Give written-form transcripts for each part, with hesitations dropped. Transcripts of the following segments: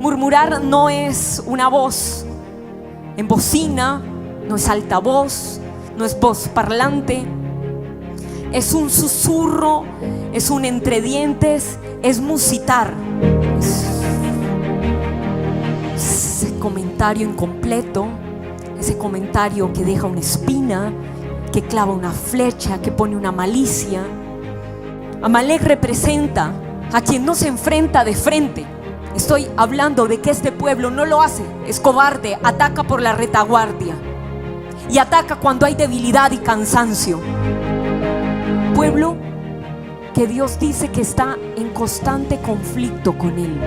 Murmurar no es una voz en bocina, no es altavoz, no es voz parlante. Es un susurro, es un entre dientes, es musitar. Ese comentario incompleto, ese comentario que deja una espina, que clava una flecha, que pone una malicia. Amalek representa a quien no se enfrenta de frente. Estoy hablando de que este pueblo no lo hace, es cobarde, ataca por la retaguardia y ataca cuando hay debilidad y cansancio. Pueblo que Dios dice que está en constante conflicto con él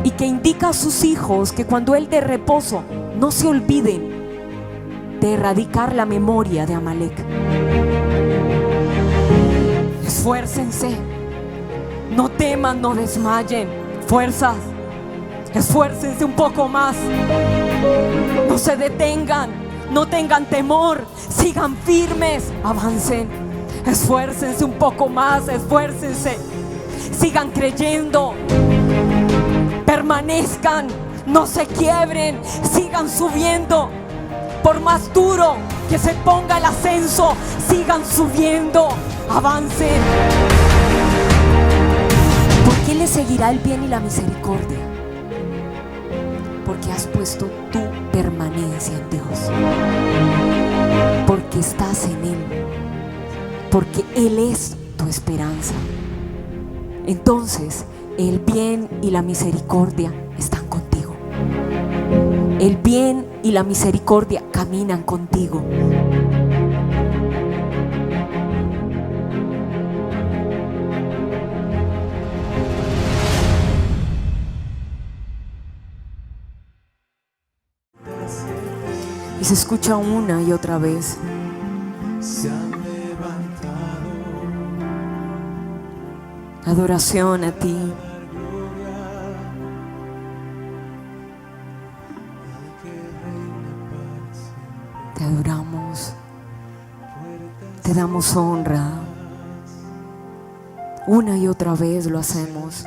y que indica a sus hijos que cuando él dé reposo no se olviden de erradicar la memoria de Amalek. Esfuércense, no teman, no desmayen, fuerzas, esfuércense un poco más, no se detengan, no tengan temor, sigan firmes, avancen, esfuércense un poco más, esfuércense, sigan creyendo, permanezcan, no se quiebren, sigan subiendo, por más duro que se ponga el ascenso, sigan subiendo, avancen. ¿Por qué le seguirá el bien y la misericordia? Porque has puesto tu permanencia en Dios, porque estás en Él, porque Él es tu esperanza. Entonces el bien y la misericordia están contigo. El bien y la misericordia caminan contigo. Y se escucha una y otra vez. Se han levantado. Adoración a ti. Te adoramos. Te damos honra. Una y otra vez lo hacemos.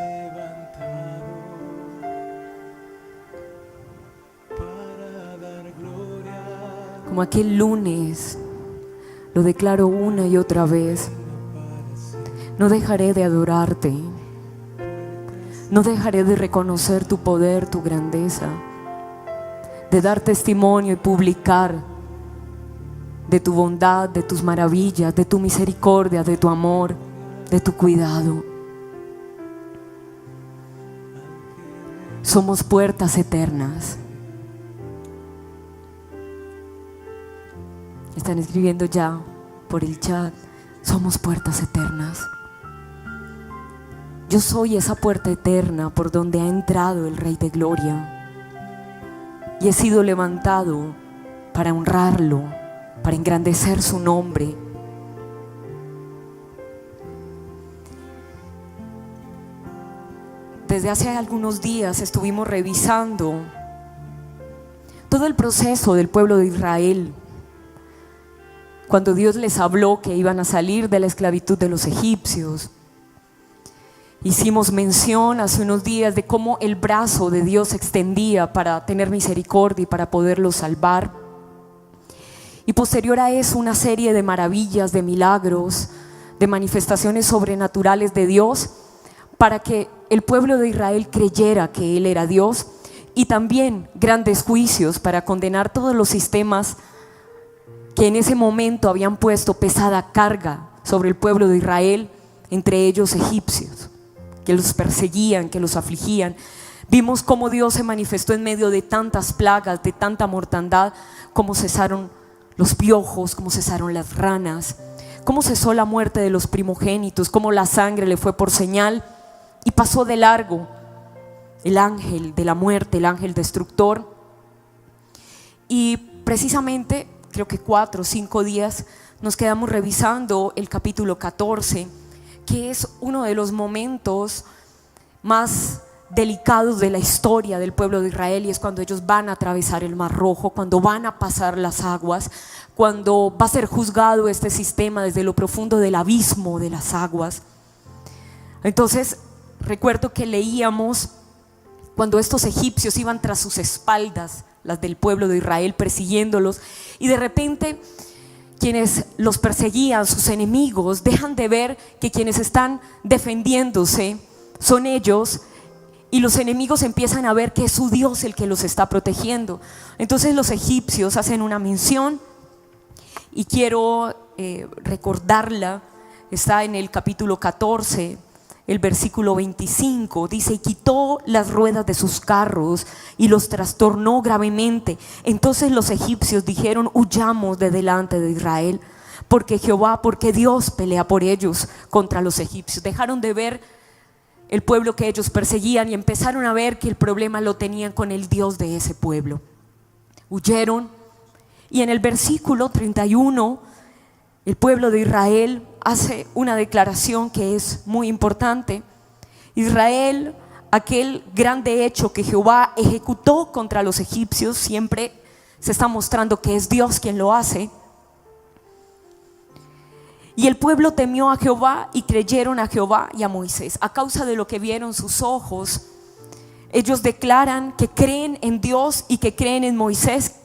Como aquel lunes, lo declaro una y otra vez. No dejaré de adorarte. No dejaré de reconocer tu poder, tu grandeza, de dar testimonio y publicar de tu bondad, de tus maravillas, de tu misericordia, de tu amor, de tu cuidado. Somos puertas eternas. Están escribiendo ya por el chat. Somos puertas eternas. Yo soy esa puerta eterna por donde ha entrado el Rey de Gloria. Y he sido levantado para honrarlo, para engrandecer su nombre. Desde hace algunos días estuvimos revisando todo el proceso del pueblo de Israel. Cuando Dios les habló que iban a salir de la esclavitud de los egipcios, hicimos mención hace unos días de cómo el brazo de Dios se extendía para tener misericordia y para poderlos salvar. Y posterior a eso, una serie de maravillas, de milagros, de manifestaciones sobrenaturales de Dios para que el pueblo de Israel creyera que Él era Dios, y también grandes juicios para condenar todos los sistemas que en ese momento habían puesto pesada carga sobre el pueblo de Israel, entre ellos egipcios, que los perseguían, que los afligían. Vimos cómo Dios se manifestó en medio de tantas plagas, de tanta mortandad, cómo cesaron los piojos, cómo cesaron las ranas, cómo cesó la muerte de los primogénitos, cómo la sangre le fue por señal y pasó de largo el ángel de la muerte, el ángel destructor. Y precisamente creo que 4 o 5 días nos quedamos revisando el capítulo 14, que es uno de los momentos más delicados de la historia del pueblo de Israel, y es cuando ellos van a atravesar el Mar Rojo, cuando van a pasar las aguas, cuando va a ser juzgado este sistema desde lo profundo del abismo de las aguas. Entonces recuerdo que leíamos cuando estos egipcios iban tras sus espaldas, las del pueblo de Israel, persiguiéndolos, y de repente quienes los perseguían, sus enemigos, dejan de ver que quienes están defendiéndose son ellos, y los enemigos empiezan a ver que es su Dios el que los está protegiendo. Entonces los egipcios hacen una mención, y quiero recordarla. Está en el capítulo 14, el versículo 25, dice: y quitó las ruedas de sus carros y los trastornó gravemente. Entonces los egipcios dijeron: huyamos de delante de Israel, porque Dios pelea por ellos contra los egipcios. Dejaron de ver el pueblo que ellos perseguían y empezaron a ver que el problema lo tenían con el Dios de ese pueblo. Huyeron, y en el versículo 31 el pueblo de Israel hace una declaración que es muy importante. Israel, aquel grande hecho que Jehová ejecutó contra los egipcios, siempre se está mostrando que es Dios quien lo hace. Y el pueblo temió a Jehová y creyeron a Jehová y a Moisés. A causa de lo que vieron sus ojos, ellos declaran que creen en Dios y que creen en Moisés,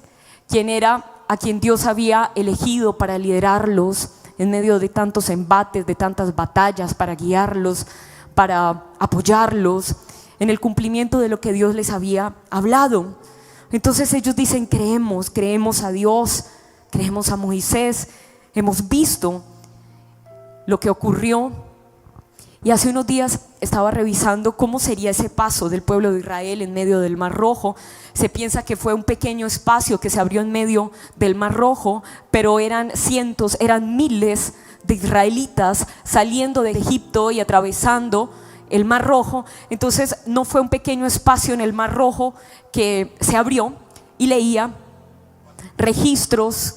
quien era a quien Dios había elegido para liderarlos en medio de tantos embates, de tantas batallas, para guiarlos, para apoyarlos en el cumplimiento de lo que Dios les había hablado. Entonces ellos dicen: creemos a Dios, creemos a Moisés, hemos visto lo que ocurrió. Y hace unos días estaba revisando cómo sería ese paso del pueblo de Israel en medio del Mar Rojo. Se piensa que fue un pequeño espacio que se abrió en medio del Mar Rojo, pero eran cientos, eran miles de israelitas saliendo de Egipto y atravesando el Mar Rojo. Entonces no fue un pequeño espacio en el Mar Rojo que se abrió, y leía registros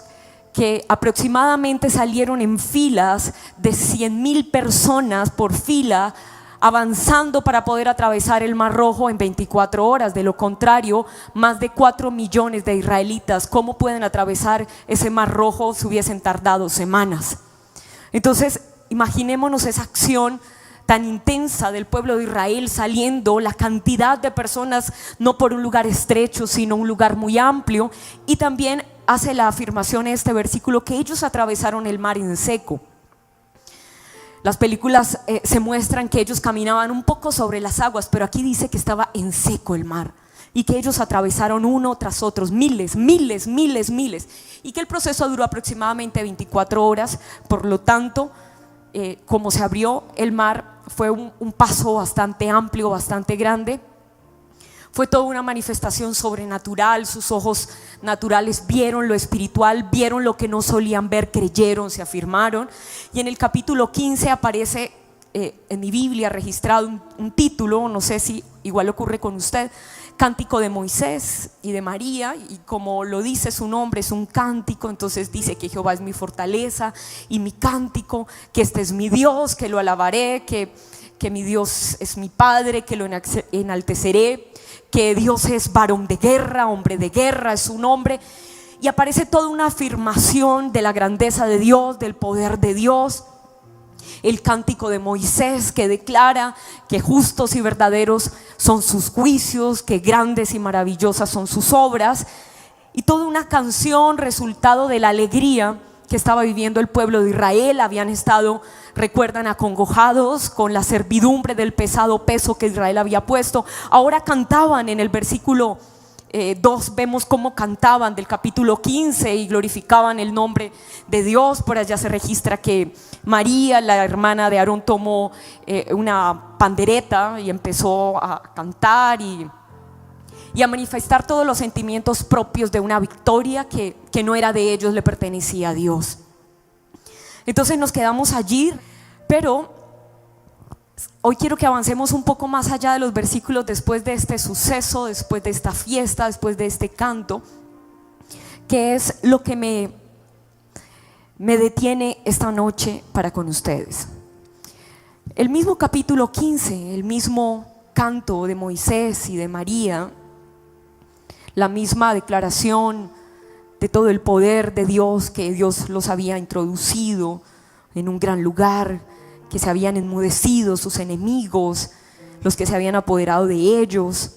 que aproximadamente salieron en filas de 100,000 personas por fila, avanzando para poder atravesar el Mar Rojo en 24 horas. De lo contrario, más de 4 millones de israelitas, ¿cómo pueden atravesar ese Mar Rojo? Se hubiesen tardado semanas. Entonces, imaginémonos esa acción tan intensa del pueblo de Israel saliendo, la cantidad de personas, no por un lugar estrecho, sino un lugar muy amplio. Y también hace la afirmación en este versículo que ellos atravesaron el mar en seco. Las películas se muestran que ellos caminaban un poco sobre las aguas, pero aquí dice que estaba en seco el mar, y que ellos atravesaron uno tras otro, miles, y que el proceso duró aproximadamente 24 horas. Por lo tanto, como se abrió el mar, fue un paso bastante amplio, bastante grande. Fue toda una manifestación sobrenatural. Sus ojos naturales vieron lo espiritual, vieron lo que no solían ver, creyeron, se afirmaron. Y en el capítulo 15 aparece en mi Biblia registrado un título, no sé si igual ocurre con usted: Cántico de Moisés y de María. Y como lo dice su nombre, es un cántico. Entonces dice que Jehová es mi fortaleza y mi cántico, que este es mi Dios, que lo alabaré, que mi Dios es mi Padre, que lo enalteceré, que Dios es varón de guerra, hombre de guerra es su nombre. Y aparece toda una afirmación de la grandeza de Dios, del poder de Dios. El cántico de Moisés, que declara que justos y verdaderos son sus juicios, que grandes y maravillosas son sus obras. Y toda una canción resultado de la alegría que estaba viviendo el pueblo de Israel. Habían estado, recuerdan, acongojados con la servidumbre del pesado peso que Israel había puesto. Ahora cantaban. En el versículo 2 vemos cómo cantaban del capítulo 15 y glorificaban el nombre de Dios. Por allá se registra que María, la hermana de Aarón, tomó una pandereta y empezó a cantar y a manifestar todos los sentimientos propios de una victoria que no era de ellos, le pertenecía a Dios. Entonces nos quedamos allí, pero hoy quiero que avancemos un poco más allá de los versículos, después de este suceso, después de esta fiesta, después de este canto, que es lo que me detiene esta noche para con ustedes. El mismo capítulo 15, el mismo canto de Moisés y de María, la misma declaración de todo el poder de Dios, que Dios los había introducido en un gran lugar, que se habían enmudecido sus enemigos, los que se habían apoderado de ellos.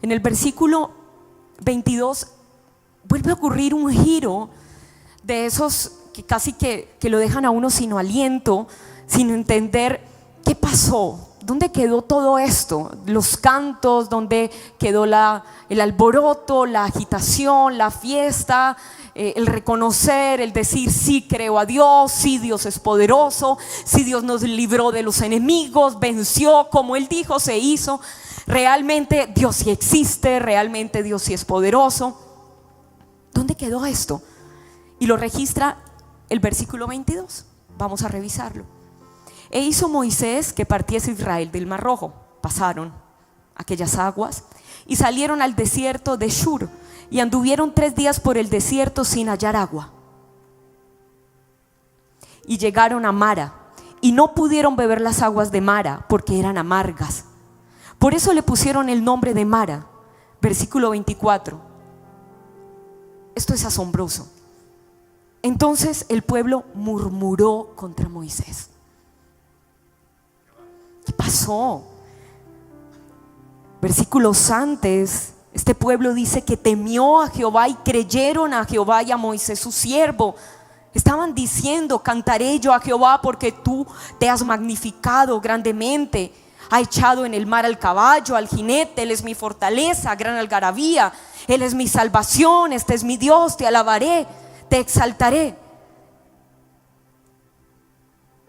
En el versículo 22 vuelve a ocurrir un giro de esos que casi que lo dejan a uno sin aliento, sin entender qué pasó. ¿Dónde quedó todo esto? Los cantos, ¿dónde quedó el alboroto, la agitación, la fiesta, el reconocer, el decir sí creo a Dios, sí Dios es poderoso, sí Dios nos libró de los enemigos, venció como Él dijo, se hizo? Realmente Dios sí existe, realmente Dios sí es poderoso. ¿Dónde quedó esto? Y lo registra el versículo 22. Vamos a revisarlo. E hizo Moisés que partiese Israel del Mar Rojo. Pasaron aquellas aguas y salieron al desierto de Shur, y anduvieron 3 días por el desierto sin hallar agua. Y llegaron a Mara, y no pudieron beber las aguas de Mara, porque eran amargas. Por eso le pusieron el nombre de Mara. Versículo 24. Esto es asombroso. Entonces el pueblo murmuró contra Moisés. ¿Qué pasó? Versículos antes, este pueblo dice que temió a Jehová y creyeron a Jehová y a Moisés su siervo. Estaban diciendo: cantaré yo a Jehová porque tú te has magnificado grandemente. Ha echado en el mar al caballo, al jinete. Él es mi fortaleza, gran algarabía. Él es mi salvación, este es mi Dios. Te alabaré, te exaltaré.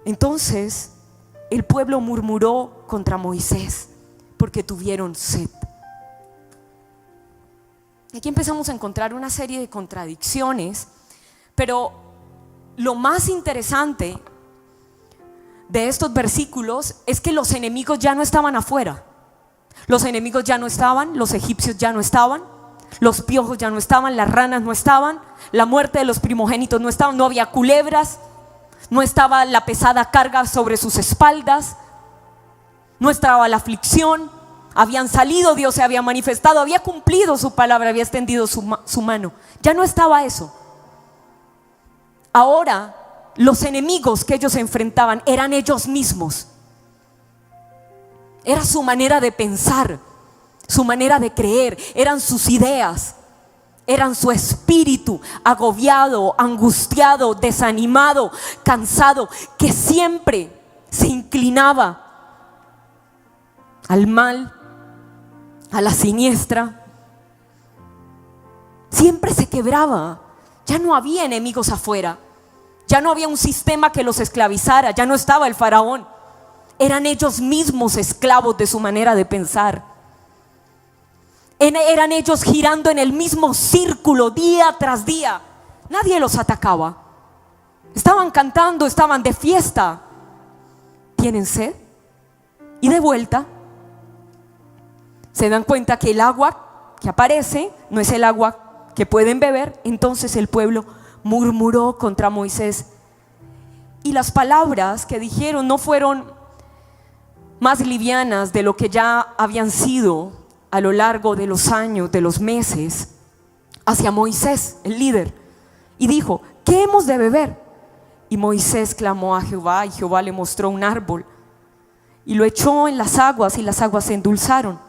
Entonces el pueblo murmuró contra Moisés porque tuvieron sed. Aquí empezamos a encontrar una serie de contradicciones, pero lo más interesante de estos versículos es que los enemigos ya no estaban afuera. Los enemigos ya no estaban, los egipcios ya no estaban, los piojos ya no estaban, las ranas no estaban, la muerte de los primogénitos no estaban, no había culebras, no estaba la pesada carga sobre sus espaldas, no estaba la aflicción. Habían salido, Dios se había manifestado, había cumplido su palabra, había extendido su mano. Ya no estaba eso. Ahora los enemigos que ellos enfrentaban eran ellos mismos. Era su manera de pensar, su manera de creer, eran sus ideas, eran su espíritu agobiado, angustiado, desanimado, cansado, que siempre se inclinaba al mal, a la siniestra. Siempre se quebraba. Ya no había enemigos afuera, ya no había un sistema que los esclavizara, ya no estaba el faraón. Eran ellos mismos esclavos de su manera de pensar. Eran ellos girando en el mismo círculo día tras día. Nadie los atacaba. Estaban cantando, estaban de fiesta. ¿Tienen sed? Y de vuelta se dan cuenta que el agua que aparece no es el agua que pueden beber. Entonces el pueblo murmuró contra Moisés. Y las palabras que dijeron no fueron más livianas de lo que ya habían sido a lo largo de los años, de los meses, hacia Moisés, el líder. Y dijo: ¿qué hemos de beber? Y Moisés clamó a Jehová, y Jehová le mostró un árbol y lo echó en las aguas, y las aguas se endulzaron.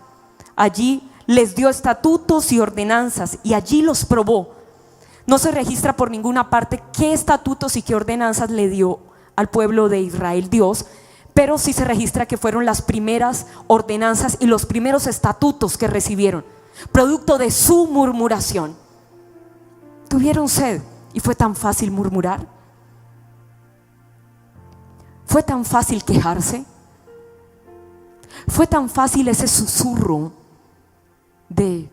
Allí les dio estatutos y ordenanzas, y allí los probó. No se registra por ninguna parte qué estatutos y qué ordenanzas le dio al pueblo de Israel Dios, pero sí se registra que fueron las primeras ordenanzas y los primeros estatutos que recibieron, producto de su murmuración. Tuvieron sed y fue tan fácil murmurar, fue tan fácil quejarse, fue tan fácil ese susurro de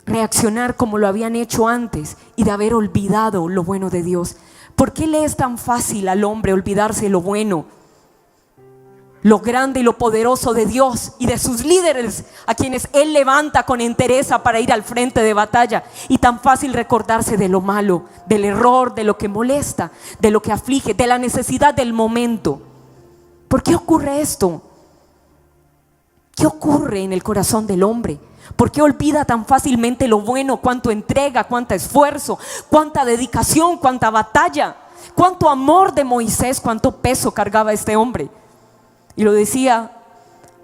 reaccionar como lo habían hecho antes y de haber olvidado lo bueno de Dios. ¿Por qué le es tan fácil al hombre olvidarse lo bueno, lo grande y lo poderoso de Dios y de sus líderes, a quienes Él levanta con entereza para ir al frente de batalla, y tan fácil recordarse de lo malo, del error, de lo que molesta, de lo que aflige, de la necesidad del momento? ¿Por qué ocurre esto? ¿Qué ocurre en el corazón del hombre? ¿Por qué olvida tan fácilmente lo bueno? Cuánto entrega, cuánto esfuerzo, cuánta dedicación, cuánta batalla, cuánto amor de Moisés, cuánto peso cargaba este hombre. Y lo decía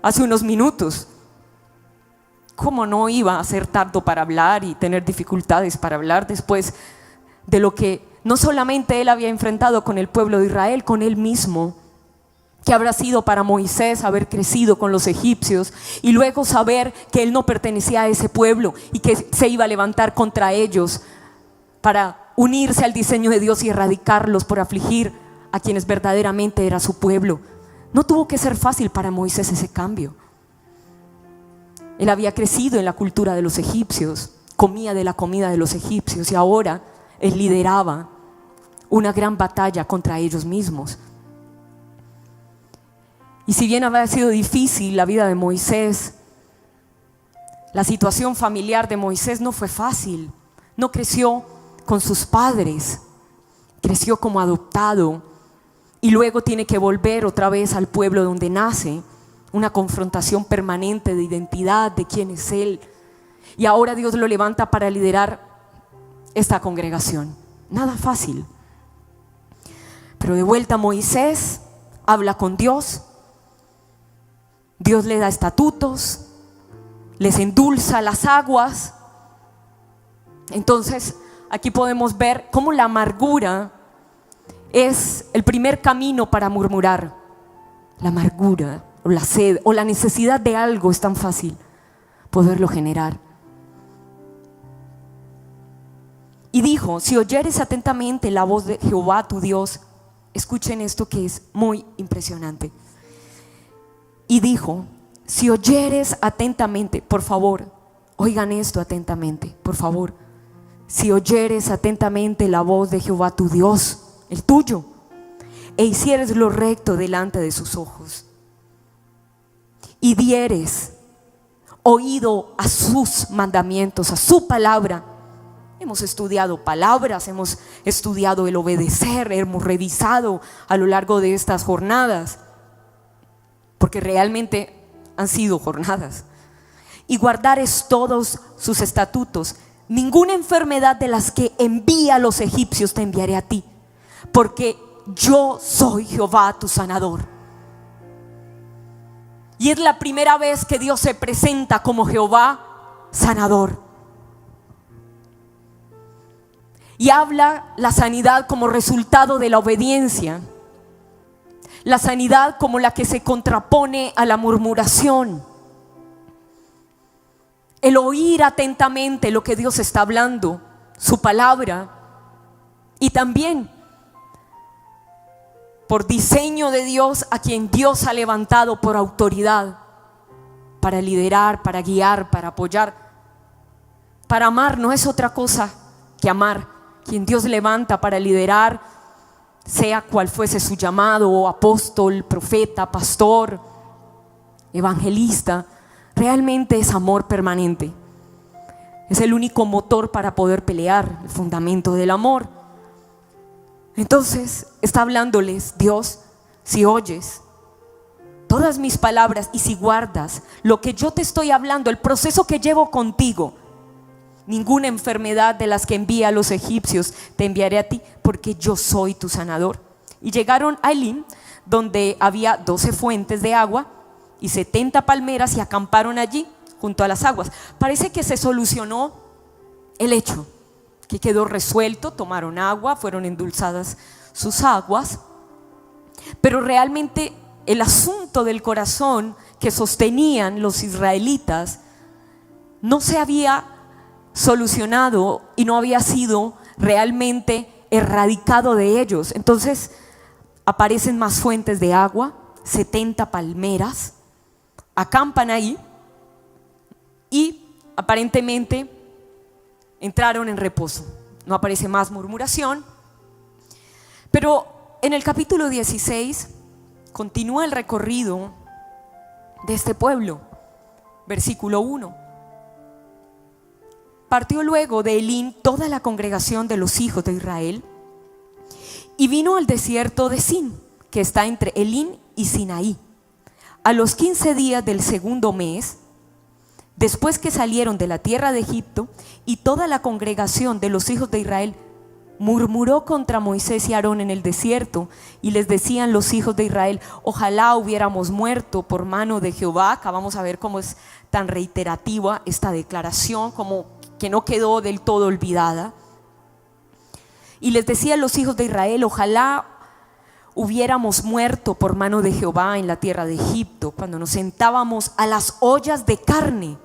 hace unos minutos. ¿Cómo no iba a ser tardo para hablar y tener dificultades para hablar después de lo que no solamente él había enfrentado con el pueblo de Israel, con él mismo? ¿Qué habrá sido para Moisés haber crecido con los egipcios y luego saber que él no pertenecía a ese pueblo y que se iba a levantar contra ellos para unirse al diseño de Dios y erradicarlos por afligir a quienes verdaderamente era su pueblo? No tuvo que ser fácil para Moisés ese cambio. Él había crecido en la cultura de los egipcios, comía de la comida de los egipcios y ahora él lideraba una gran batalla contra ellos mismos. Y si bien había sido difícil la vida de Moisés, la situación familiar de Moisés no fue fácil. No creció con sus padres, creció como adoptado y luego tiene que volver otra vez al pueblo donde nace. Una confrontación permanente de identidad, de quién es él. Y ahora Dios lo levanta para liderar esta congregación. Nada fácil. Pero de vuelta Moisés habla con Dios. Dios le da estatutos, les endulza las aguas. Entonces aquí podemos ver cómo la amargura es el primer camino para murmurar. La amargura o la sed o la necesidad de algo es tan fácil poderlo generar. Y dijo: si oyeres atentamente la voz de Jehová tu Dios. Escuchen esto que es muy impresionante. Y dijo: si oyeres atentamente, por favor, oigan esto atentamente, por favor. Si oyeres atentamente la voz de Jehová tu Dios, el tuyo, e hicieres lo recto delante de sus ojos, y dieres oído a sus mandamientos, a su palabra. Hemos estudiado palabras, hemos estudiado el obedecer, hemos revisado a lo largo de estas jornadas, porque realmente han sido jornadas. Y guardares todos sus estatutos. Ninguna enfermedad de las que envía a los egipcios te enviaré a ti, porque yo soy Jehová tu sanador. Y es la primera vez que Dios se presenta como Jehová sanador. Y habla la sanidad como resultado de la obediencia. La sanidad como la que se contrapone a la murmuración. El oír atentamente lo que Dios está hablando, su palabra. Y también por diseño de Dios, a quien Dios ha levantado por autoridad para liderar, para guiar, para apoyar, para amar. No es otra cosa que amar. Quien Dios levanta para liderar, sea cual fuese su llamado, apóstol, profeta, pastor, evangelista, realmente es amor permanente. Es el único motor para poder pelear, el fundamento del amor. Entonces está hablándoles Dios: si oyes todas mis palabras y si guardas lo que yo te estoy hablando, el proceso que llevo contigo, ninguna enfermedad de las que envía a los egipcios te enviaré a ti, porque yo soy tu sanador. Y llegaron a Elim, donde había 12 fuentes de agua y 70 palmeras, y acamparon allí junto a las aguas. Parece que se solucionó el hecho, que quedó resuelto. Tomaron agua, fueron endulzadas sus aguas, pero realmente el asunto del corazón que sostenían los israelitas no se había solucionado y no había sido realmente erradicado de ellos. Entonces aparecen más fuentes de agua, 70 palmeras, acampan ahí y aparentemente entraron en reposo. No aparece más murmuración. Pero en el capítulo 16 continúa el recorrido de este pueblo. Versículo 1. Partió luego de Elim toda la congregación de los hijos de Israel y vino al desierto de Sin, que está entre Elim y Sinaí, a los 15 días del segundo mes, después que salieron de la tierra de Egipto, y toda la congregación de los hijos de Israel murmuró contra Moisés y Aarón en el desierto, y les decían los hijos de Israel: ojalá hubiéramos muerto por mano de Jehová. Acá vamos a ver cómo es tan reiterativa esta declaración, como que no quedó del todo olvidada. Y les decían los hijos de Israel: ojalá hubiéramos muerto por mano de Jehová en la tierra de Egipto, cuando nos sentábamos a las ollas de carne.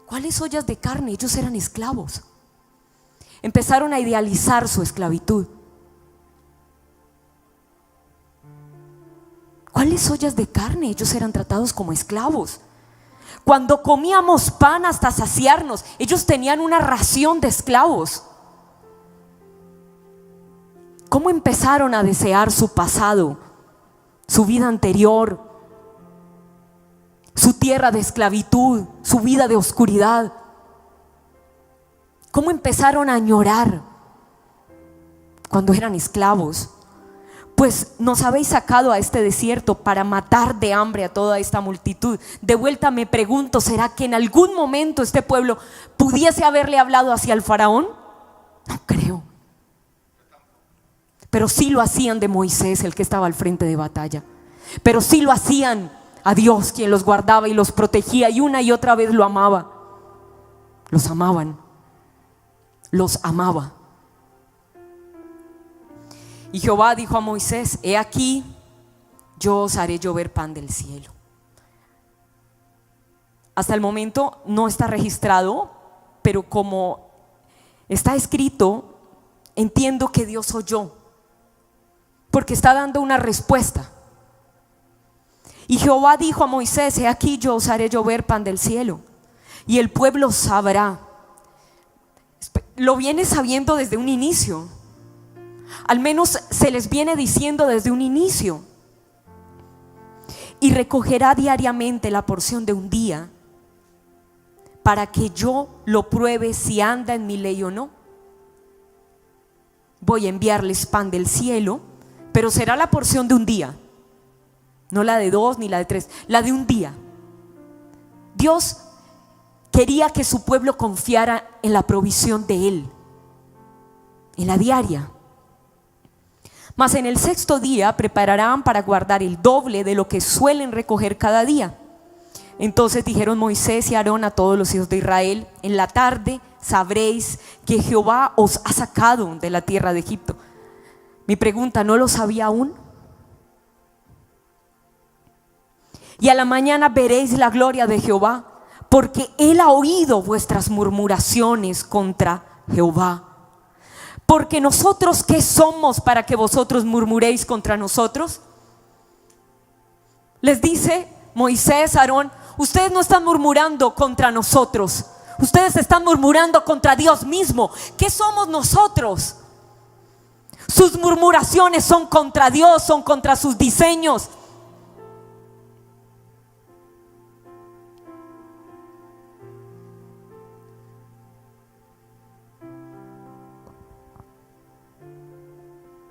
¿Cuáles ollas de carne? Ellos eran esclavos. Empezaron a idealizar su esclavitud. ¿Cuáles ollas de carne? Ellos eran tratados como esclavos. Cuando comíamos pan hasta saciarnos, ellos tenían una ración de esclavos. ¿Cómo empezaron a desear su pasado, su vida anterior, su tierra de esclavitud, su vida de oscuridad? ¿Cómo empezaron a añorar cuando eran esclavos? Pues nos habéis sacado a este desierto para matar de hambre a toda esta multitud. De vuelta me pregunto, ¿será que en algún momento este pueblo pudiese haberle hablado hacia el faraón? No creo. Pero sí lo hacían de Moisés, el que estaba al frente de batalla. Pero sí lo hacían a Dios, quien los guardaba y los protegía, y una y otra vez lo amaba. Los amaban. Los amaba. Y Jehová dijo a Moisés: he aquí, yo os haré llover pan del cielo. Hasta el momento no está registrado, pero como está escrito, entiendo que Dios oyó, porque está dando una respuesta. Y Jehová dijo a Moisés: he aquí, yo os haré llover pan del cielo, y el pueblo sabrá. Lo viene sabiendo desde un inicio. Al menos se les viene diciendo desde un inicio. Y recogerá diariamente la porción de un día, para que yo lo pruebe si anda en mi ley o no. Voy a enviarles pan del cielo, pero será la porción de un día, no la de 2 ni la de 3, la de un día. Dios quería que su pueblo confiara en la provisión de Él, en la diaria. Mas en el sexto día prepararán para guardar el doble de lo que suelen recoger cada día. Entonces dijeron Moisés y Aarón a todos los hijos de Israel: en la tarde sabréis que Jehová os ha sacado de la tierra de Egipto. Mi pregunta: ¿no lo sabía aún? Y a la mañana veréis la gloria de Jehová, porque Él ha oído vuestras murmuraciones contra Jehová. Porque nosotros, ¿qué somos para que vosotros murmuréis contra nosotros? Les dice Moisés, Aarón: ustedes no están murmurando contra nosotros, ustedes están murmurando contra Dios mismo. ¿Qué somos nosotros? Sus murmuraciones son contra Dios, son contra sus diseños.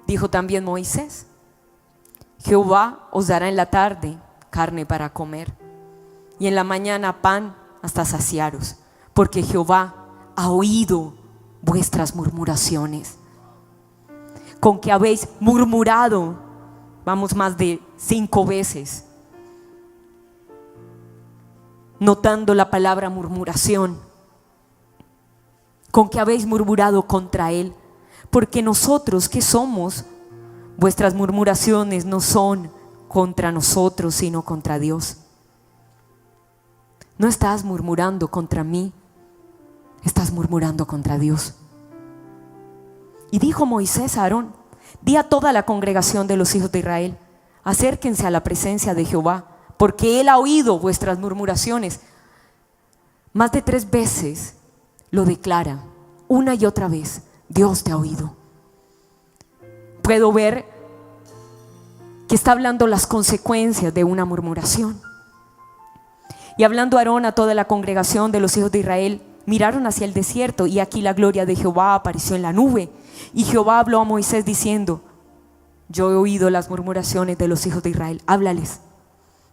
Dijo también Moisés: Jehová os dará en la tarde carne para comer, y en la mañana pan hasta saciaros, porque Jehová ha oído vuestras murmuraciones. Con que habéis murmurado, vamos, más de 5 veces, notando la palabra murmuración. Con que habéis murmurado contra Él. Porque nosotros, ¿qué somos? Vuestras murmuraciones no son contra nosotros, sino contra Dios. No estás murmurando contra mí, estás murmurando contra Dios. Y dijo Moisés a Aarón: di a toda la congregación de los hijos de Israel: acérquense a la presencia de Jehová, porque Él ha oído vuestras murmuraciones. Más de 3 veces lo declara, una y otra vez: Dios te ha oído. Puedo ver que está hablando las consecuencias de una murmuración. Y hablando Aarón a toda la congregación de los hijos de Israel, miraron hacia el desierto, y aquí la gloria de Jehová apareció en la nube. Y Jehová habló a Moisés diciendo: yo he oído las murmuraciones de los hijos de Israel, háblales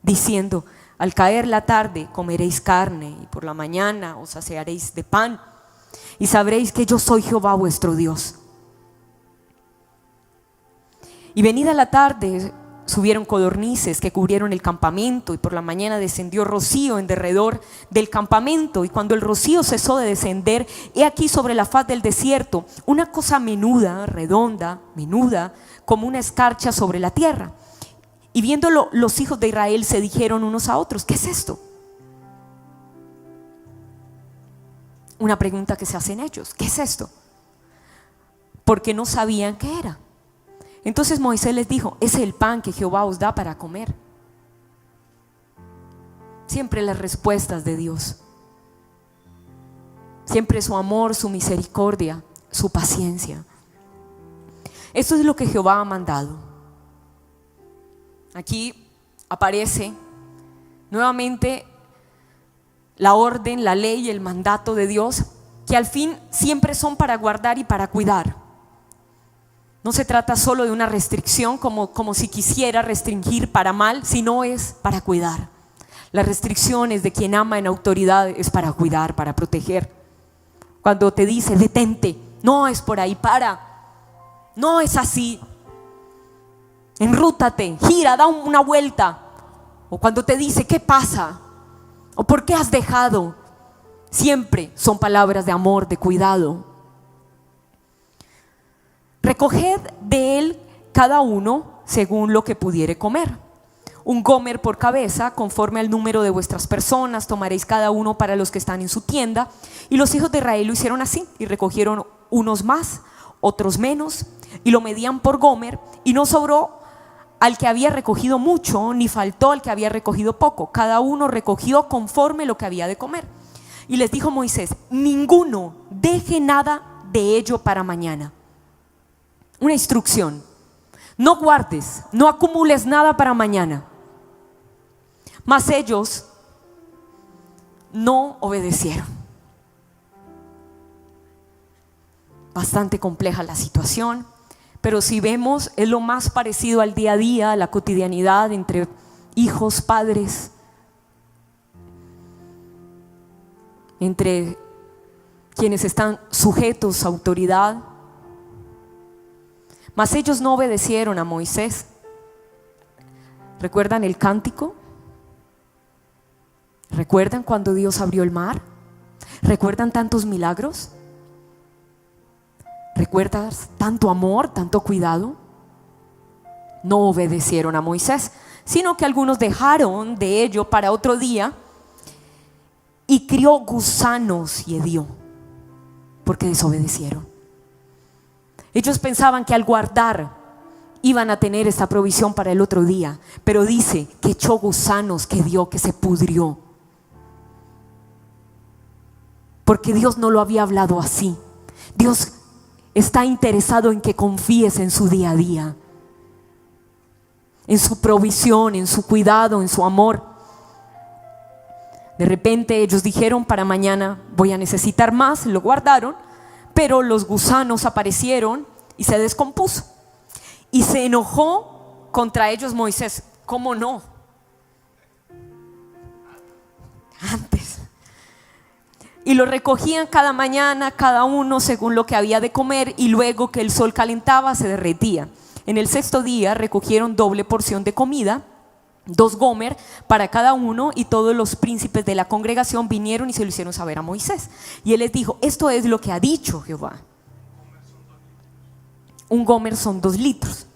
diciendo: al caer la tarde comeréis carne, y por la mañana os saciaréis de pan, y sabréis que yo soy Jehová vuestro Dios. Y venida la tarde subieron codornices que cubrieron el campamento, y por la mañana descendió rocío en derredor del campamento. Y cuando el rocío cesó de descender, he aquí sobre la faz del desierto una cosa menuda, redonda, menuda, como una escarcha sobre la tierra. Y viéndolo, los hijos de Israel se dijeron unos a otros: ¿qué es esto? Una pregunta que se hacen ellos: ¿qué es esto? Porque no sabían qué era. Entonces Moisés les dijo: ese es el pan que Jehová os da para comer. Siempre las respuestas de Dios, siempre su amor, su misericordia, su paciencia. Esto es lo que Jehová ha mandado. Aquí aparece nuevamente la orden, la ley, el mandato de Dios, que al fin siempre son para guardar y para cuidar. No se trata solo de una restricción como si quisiera restringir para mal, sino es para cuidar. Las restricciones de quien ama en autoridad es para cuidar, para proteger. Cuando te dice: detente, no es por ahí, para, no es así, enrútate, gira, da una vuelta. O cuando te dice: ¿qué pasa? ¿O por qué has dejado? Siempre son palabras de amor, de cuidado. Recoged de él cada uno según lo que pudiere comer. Un gomer por cabeza, conforme al número de vuestras personas, tomaréis cada uno para los que están en su tienda. Y los hijos de Israel lo hicieron así, y recogieron unos más, otros menos, y lo medían por gomer, y no sobró al que había recogido mucho, ni faltó al que había recogido poco. Cada uno recogió conforme lo que había de comer. Y les dijo Moisés: ninguno deje nada de ello para mañana. Una instrucción: no guardes, no acumules nada para mañana. Mas ellos no obedecieron. Bastante compleja la situación, pero si vemos, es lo más parecido al día a día, a la cotidianidad entre hijos, padres, entre quienes están sujetos a autoridad. Mas ellos no obedecieron a Moisés. ¿Recuerdan el cántico? ¿Recuerdan cuando Dios abrió el mar? ¿Recuerdan tantos milagros? ¿Recuerdas tanto amor, tanto cuidado? No obedecieron a Moisés, sino que algunos dejaron de ello para otro día, y crió gusanos y hedió, porque desobedecieron. Ellos pensaban que al guardar iban a tener esta provisión para el otro día, pero dice que echó gusanos, que dio, que se pudrió, porque Dios no lo había hablado así. Dios está interesado en que confíes en su día a día, en su provisión, en su cuidado, en su amor. De repente ellos dijeron: para mañana voy a necesitar más, lo guardaron, pero los gusanos aparecieron y se descompuso. Y se enojó contra ellos Moisés. ¿Cómo no? Antes. Y lo recogían cada mañana, cada uno según lo que había de comer, y luego que el sol calentaba se derretía. En el sexto día recogieron doble porción de comida, 2 gomer para cada uno, y todos los príncipes de la congregación vinieron y se lo hicieron saber a Moisés. Y él les dijo: esto es lo que ha dicho Jehová. Un gomer son 2 litros.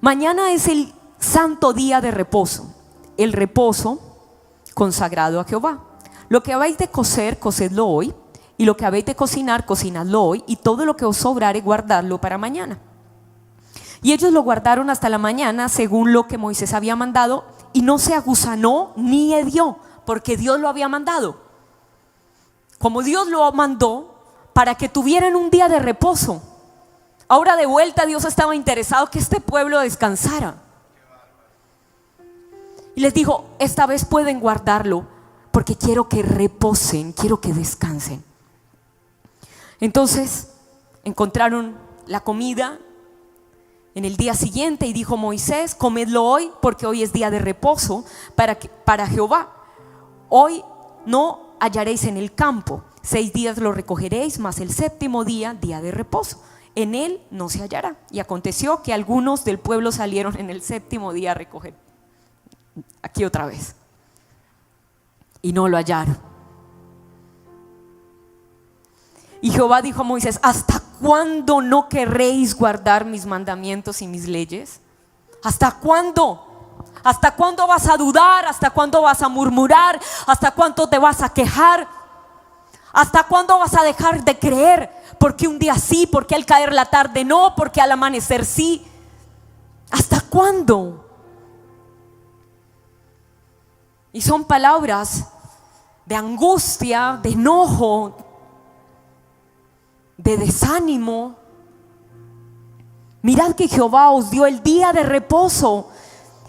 Mañana es el santo día de reposo, el reposo consagrado a Jehová. Lo que habéis de cocer, cocedlo hoy, y lo que habéis de cocinar, cocinadlo hoy, y todo lo que os sobrare, guardadlo para mañana. Y ellos lo guardaron hasta la mañana según lo que Moisés había mandado, y no se agusanó ni hedió, porque Dios lo había mandado. Como Dios lo mandó para que tuvieran un día de reposo. Ahora de vuelta Dios estaba interesado que este pueblo descansara. Y les dijo: esta vez pueden guardarlo, porque quiero que reposen, quiero que descansen. Entonces encontraron la comida en el día siguiente y dijo Moisés: comedlo hoy, porque hoy es día de reposo para Jehová. Hoy no hallaréis en el campo, 6 días lo recogeréis, mas el 7º día, día de reposo, en él no se hallará. Y aconteció que algunos del pueblo salieron en el 7º día a recoger. Aquí otra vez. Y no lo hallaron. Y Jehová dijo a Moisés: ¿hasta cuándo no querréis guardar mis mandamientos y mis leyes? ¿Hasta cuándo? ¿Hasta cuándo vas a dudar? ¿Hasta cuándo vas a murmurar? ¿Hasta cuándo te vas a quejar? ¿Hasta cuándo vas a dejar de creer? Porque un día sí, porque al caer la tarde no, porque al amanecer sí. ¿Hasta cuándo? Y son palabras de angustia, de enojo, de desánimo. Mirad que Jehová os dio el día de reposo,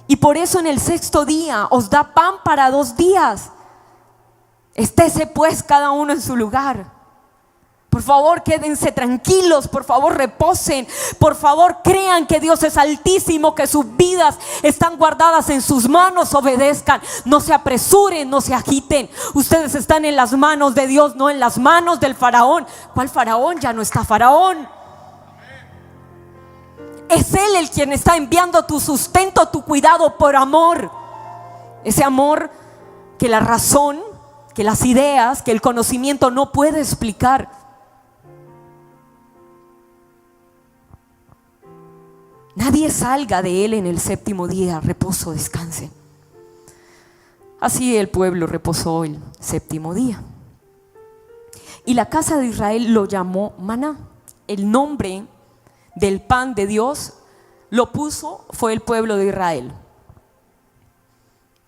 y por eso en el 6º día os da pan para 2 días. Estése pues cada uno en su lugar. Por favor, quédense tranquilos, por favor, reposen, por favor, crean que Dios es altísimo, que sus vidas están guardadas en sus manos. Obedezcan, no se apresuren, no se agiten. Ustedes están en las manos de Dios, no en las manos del faraón. ¿Cuál faraón? Ya no está faraón. Es Él el quien está enviando tu sustento, tu cuidado, por amor. Ese amor que la razón, que las ideas, que el conocimiento no puede explicar. Nadie salga de Él en el 7º día. Reposo, descanse. Así el pueblo reposó el 7º día. Y la casa de Israel lo llamó maná. El nombre del pan de Dios lo puso, fue el pueblo de Israel.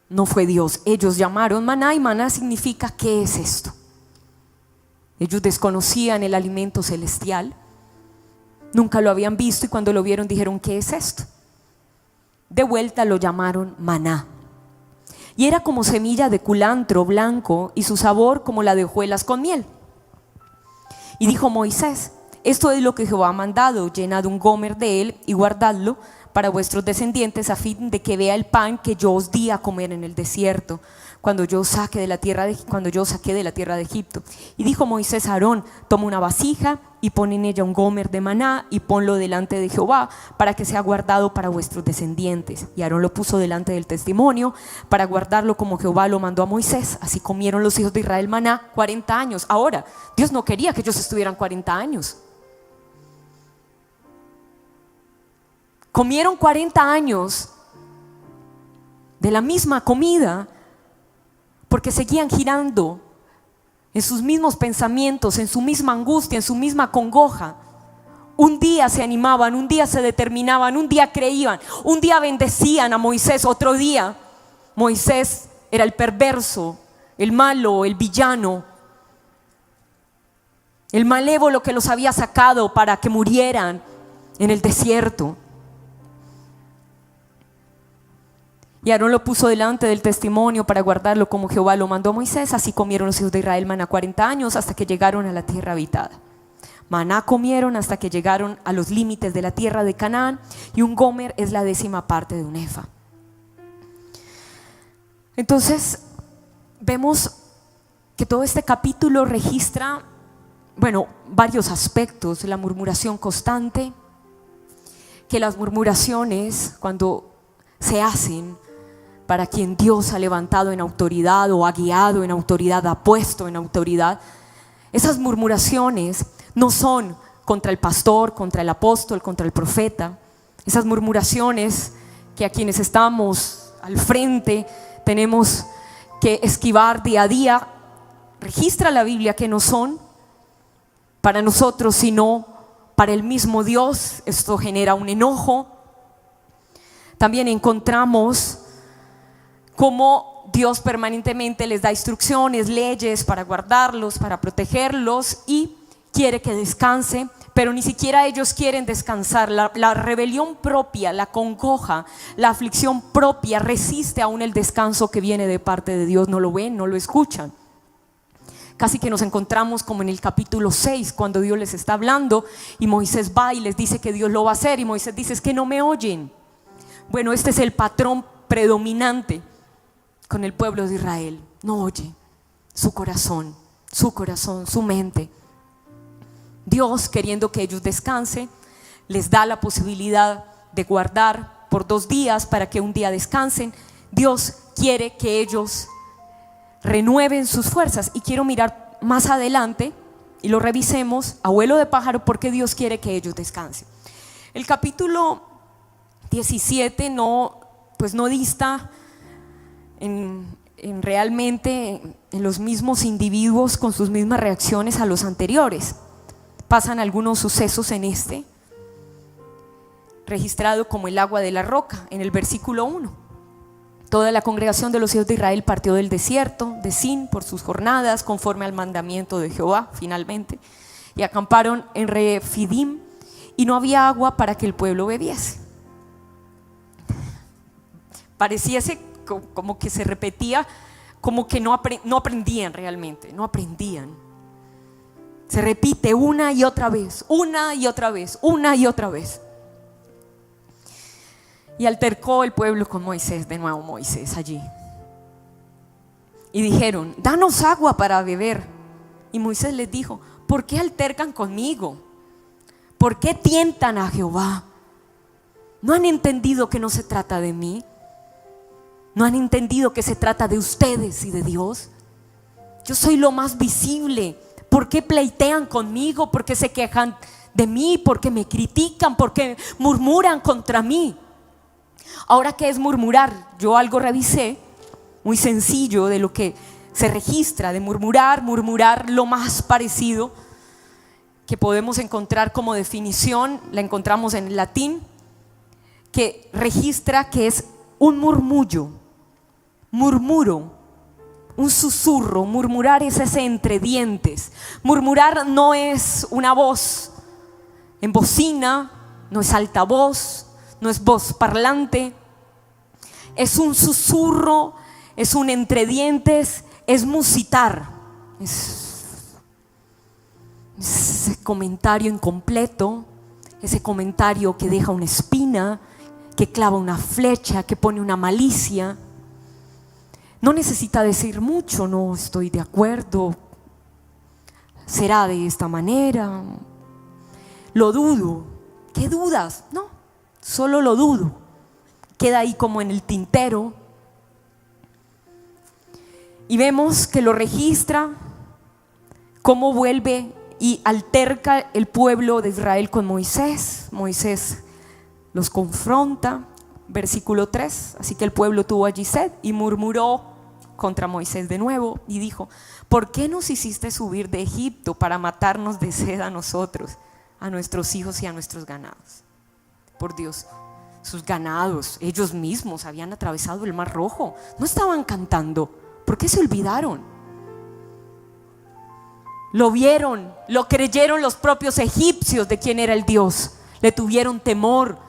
No fue Dios. Ellos llamaron maná, y maná significa ¿qué es esto? Ellos desconocían el alimento celestial, nunca lo habían visto, y cuando lo vieron dijeron: ¿qué es esto? De vuelta lo llamaron maná. Y era como semilla de culantro blanco, y su sabor como la de hojuelas con miel. Y dijo Moisés: esto es lo que Jehová ha mandado: llenad un gomer de él y guardadlo para vuestros descendientes, a fin de que vea el pan que yo os di a comer en el desierto, cuando yo saqué de la tierra de Egipto. Y dijo Moisés a Aarón: toma una vasija y pon en ella un gomer de maná, y ponlo delante de Jehová, para que sea guardado para vuestros descendientes. Y Aarón lo puso delante del testimonio para guardarlo, como Jehová lo mandó a Moisés. Así comieron los hijos de Israel maná 40 años. Ahora, Dios no quería que ellos estuvieran 40 años. Comieron 40 años de la misma comida, porque seguían girando en sus mismos pensamientos, en su misma angustia, en su misma congoja. Un día se animaban, un día se determinaban, un día creían, un día bendecían a Moisés, otro día Moisés era el perverso, el malo, el villano, el malévolo que los había sacado para que murieran en el desierto. Y Aarón lo puso delante del testimonio para guardarlo, como Jehová lo mandó a Moisés. Así comieron los hijos de Israel maná 40 años, hasta que llegaron a la tierra habitada. Maná comieron hasta que llegaron a los límites de la tierra de Canaán, y un gomer es la 10ª parte de un efa. Entonces vemos que todo este capítulo registra, varios aspectos. La murmuración constante, que las murmuraciones, cuando se hacen para quien Dios ha levantado en autoridad, o ha guiado en autoridad, ha puesto en autoridad, esas murmuraciones no son contra el pastor, contra el apóstol, contra el profeta. Esas murmuraciones que a quienes estamos al frente tenemos que esquivar día a día, registra la Biblia que no son para nosotros, sino para el mismo Dios. Esto genera un enojo. También encontramos cómo Dios permanentemente les da instrucciones, leyes para guardarlos, para protegerlos, y quiere que descanse, pero ni siquiera ellos quieren descansar. La rebelión propia, la congoja, la aflicción propia resiste aún el descanso que viene de parte de Dios. No lo ven, no lo escuchan. Casi que nos encontramos como en el capítulo 6, cuando Dios les está hablando y Moisés va y les dice que Dios lo va a hacer, y Moisés dice: es que no me oyen. Bueno, este es el patrón predominante con el pueblo de Israel. No oye su corazón, su mente. Dios, queriendo que ellos descansen, les da la posibilidad de guardar por 2 días para que un día descansen. Dios quiere que ellos renueven sus fuerzas, y quiero mirar más adelante y lo revisemos a vuelo de pájaro, porque Dios quiere que ellos descansen. El capítulo 17 no dista en realmente en los mismos individuos con sus mismas reacciones a los anteriores. Pasan algunos sucesos en este, registrado como el agua de la roca, en el versículo 1. Toda la congregación de los hijos de Israel partió del desierto de Sin por sus jornadas, conforme al mandamiento de Jehová, finalmente, y acamparon en Refidim, y no había agua para que el pueblo bebiese. Pareciese como que se repetía, como que no aprendían realmente, no aprendían. Se repite una y otra vez, una y otra vez, una y otra vez. Y altercó el pueblo con Moisés, de nuevo Moisés allí. Y dijeron: danos agua para beber. Y Moisés les dijo: ¿por qué altercan conmigo? ¿Por qué tientan a Jehová? ¿No han entendido que no se trata de mí? ¿No han entendido que se trata de ustedes y de Dios? Yo soy lo más visible. ¿Por qué pleitean conmigo? ¿Por qué se quejan de mí? ¿Por qué me critican? ¿Por qué murmuran contra mí? Ahora, ¿qué es murmurar? Yo algo revisé, muy sencillo, de lo que se registra de murmurar. Murmurar, lo más parecido que podemos encontrar como definición, la encontramos en el latín, que registra que es un murmullo, murmuro, un susurro. Murmurar es ese entre dientes. Murmurar no es una voz en bocina, no es altavoz, no es voz parlante. Es un susurro, es un entre dientes, es musitar. Es ese comentario incompleto, ese comentario que deja una espina, que clava una flecha, que pone una malicia. No necesita decir mucho: no estoy de acuerdo, será de esta manera, lo dudo. ¿Qué dudas? No, solo lo dudo. Queda ahí como en el tintero. Y vemos que lo registra, cómo vuelve y alterca el pueblo de Israel con Moisés. Moisés los confronta. Versículo 3: así que el pueblo tuvo allí sed y murmuró contra Moisés de nuevo y dijo: ¿por qué nos hiciste subir de Egipto para matarnos de sed a nosotros, a nuestros hijos y a nuestros ganados? Por Dios, sus ganados, ellos mismos habían atravesado el Mar Rojo, no estaban cantando. ¿Por qué se olvidaron? Lo vieron, lo creyeron los propios egipcios de quién era el Dios, le tuvieron temor.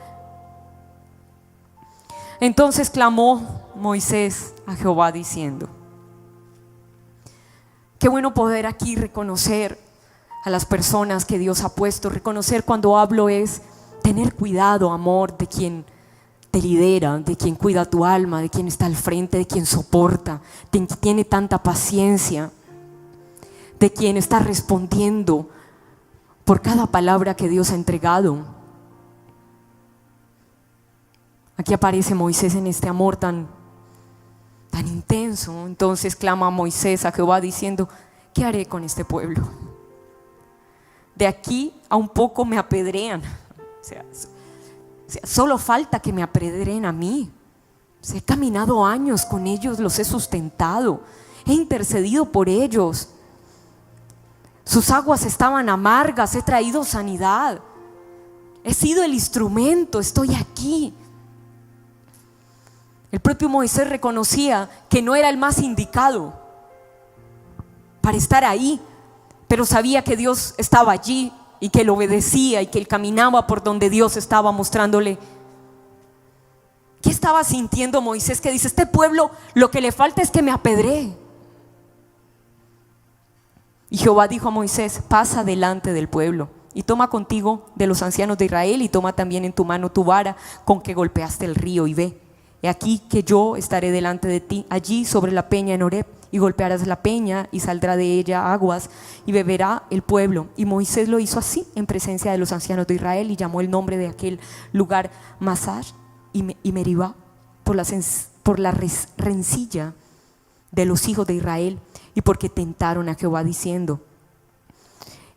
Entonces clamó Moisés a Jehová diciendo: qué bueno poder aquí reconocer a las personas que Dios ha puesto. Reconocer, cuando hablo, es tener cuidado, amor, de quien te lidera, de quien cuida tu alma, de quien está al frente, de quien soporta, de quien tiene tanta paciencia, de quien está respondiendo por cada palabra que Dios ha entregado. Aquí aparece Moisés en este amor tan intenso. Entonces clama Moisés a Jehová diciendo: ¿qué haré con este pueblo? De aquí a un poco me apedrean. O sea, solo falta que me apedreen a mí. He caminado años con ellos, los he sustentado, he intercedido por ellos. Sus aguas estaban amargas, he traído sanidad, he sido el instrumento, estoy aquí. El propio Moisés reconocía que no era el más indicado para estar ahí, pero sabía que Dios estaba allí y que lo obedecía y que él caminaba por donde Dios estaba mostrándole. ¿Qué estaba sintiendo Moisés? Que dice: este pueblo lo que le falta es que me apedree. Y Jehová dijo a Moisés: pasa delante del pueblo y toma contigo de los ancianos de Israel, y toma también en tu mano tu vara con que golpeaste el río, y ve, he aquí que yo estaré delante de ti allí sobre la peña en Horeb, y golpearás la peña y saldrá de ella aguas y beberá el pueblo. Y Moisés lo hizo así en presencia de los ancianos de Israel, y llamó el nombre de aquel lugar Masar y Meribá por la rencilla de los hijos de Israel, y porque tentaron a Jehová diciendo: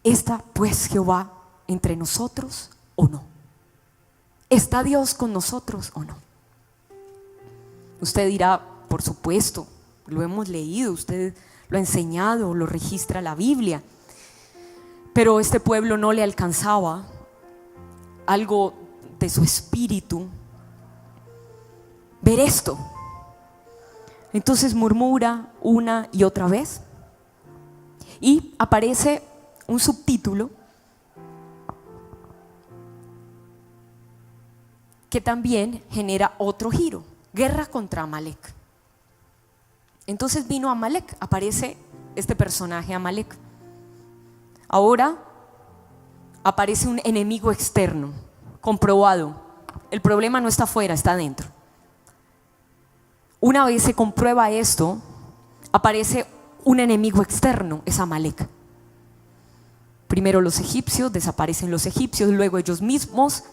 ¿está pues Jehová entre nosotros o no? ¿Está Dios con nosotros o no? Usted dirá: por supuesto, lo hemos leído, usted lo ha enseñado, lo registra la Biblia. Pero este pueblo no le alcanzaba algo de su espíritu ver esto. Entonces murmura una y otra vez, y aparece un subtítulo que también genera otro giro: guerra contra Amalek. Entonces vino Amalek, aparece este personaje Amalek. Ahora aparece un enemigo externo, comprobado. El problema no está afuera, está adentro. Una vez se comprueba esto, aparece un enemigo externo, es Amalek. Primero los egipcios, desaparecen los egipcios, luego ellos mismos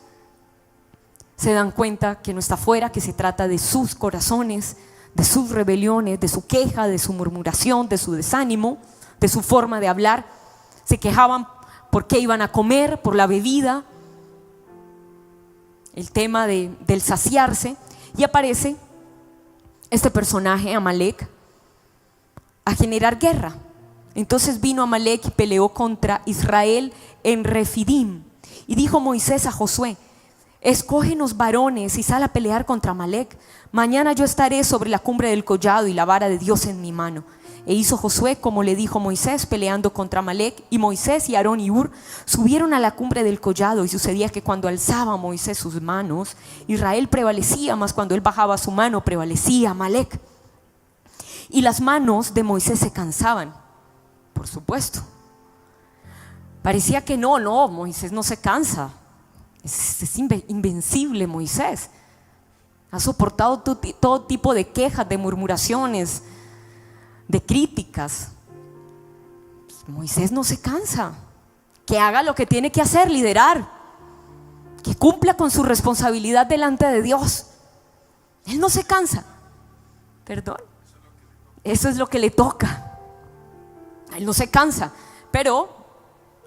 se dan cuenta que no está afuera, que se trata de sus corazones, de sus rebeliones, de su queja, de su murmuración, de su desánimo, de su forma de hablar. Se quejaban por qué iban a comer, por la bebida, el tema del saciarse, y aparece este personaje Amalek a generar guerra. Entonces vino Amalek y peleó contra Israel en Refidim, y dijo Moisés a Josué: escógenos varones y sal a pelear contra Amalek. Mañana yo estaré sobre la cumbre del collado y la vara de Dios en mi mano. E hizo Josué como le dijo Moisés, peleando contra Amalek, y Moisés y Aarón y Hur subieron a la cumbre del collado. Y sucedía que cuando alzaba Moisés sus manos, Israel prevalecía, mas cuando él bajaba su mano, prevalecía Amalek. Y las manos de Moisés se cansaban, por supuesto. Parecía que no, Moisés no se cansa. Es invencible Moisés. Ha soportado todo tipo de quejas, de murmuraciones, de críticas. Moisés no se cansa. Que haga lo que tiene que hacer, liderar, que cumpla con su responsabilidad delante de Dios. Él no se cansa. Perdón, eso es lo que le toca. Él no se cansa, pero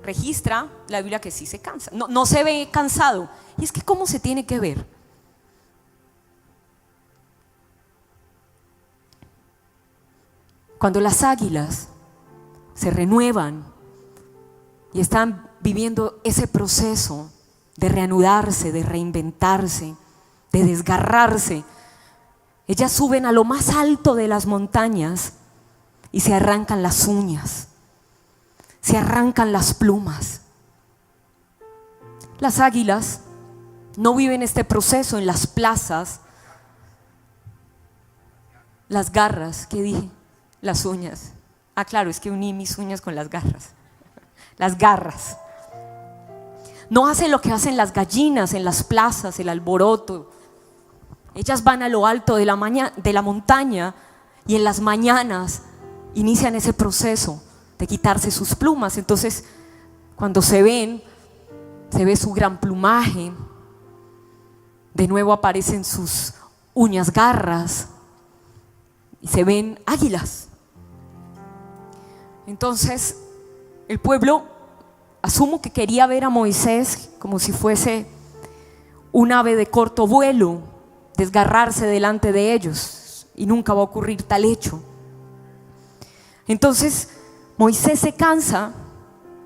registra la Biblia que sí se cansa. No se ve cansado. Y es que ¿cómo se tiene que ver? Cuando las águilas se renuevan y están viviendo ese proceso de reanudarse, de reinventarse, de desgarrarse, ellas suben a lo más alto de las montañas y se arrancan las uñas, se arrancan las plumas. Las águilas no viven este proceso en las plazas. Las garras, ¿qué dije? Las uñas. Ah, claro, es que uní mis uñas con las garras. Las garras. No hacen lo que hacen las gallinas en las plazas, el alboroto. Ellas van a lo alto de la montaña y en las mañanas inician ese proceso de quitarse sus plumas. Entonces, cuando se ve su gran plumaje, de nuevo aparecen sus uñas garras y se ven águilas. Entonces el pueblo, asumo que quería ver a Moisés como si fuese un ave de corto vuelo, desgarrarse delante de ellos, y nunca va a ocurrir tal hecho. Entonces Moisés se cansa,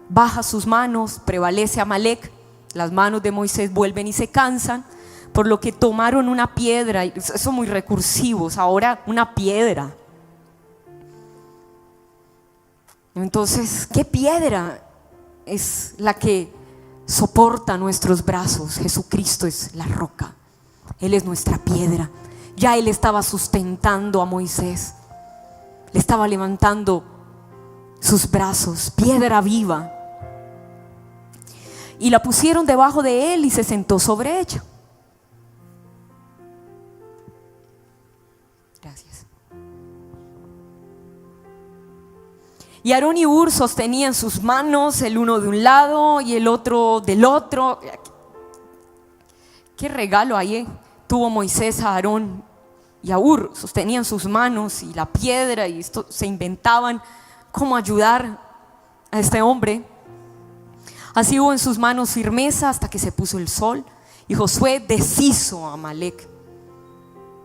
baja sus manos, prevalece Amalek, las manos de Moisés vuelven y se cansan, por lo que tomaron una piedra. Son muy recursivos, ahora una piedra. Entonces, ¿qué piedra es la que soporta nuestros brazos? Jesucristo es la roca, Él es nuestra piedra. Ya Él estaba sustentando a Moisés, le estaba levantando sus brazos, piedra viva. Y la pusieron debajo de él y se sentó sobre ella. Gracias. Y Aarón y Hur sostenían sus manos, el uno de un lado y el otro del otro. Qué regalo ahí tuvo Moisés a Aarón y a Hur. Sostenían sus manos y la piedra, y esto se inventaban cómo ayudar a este hombre. Así hubo en sus manos firmeza hasta que se puso el sol, y Josué deshizo a Amalec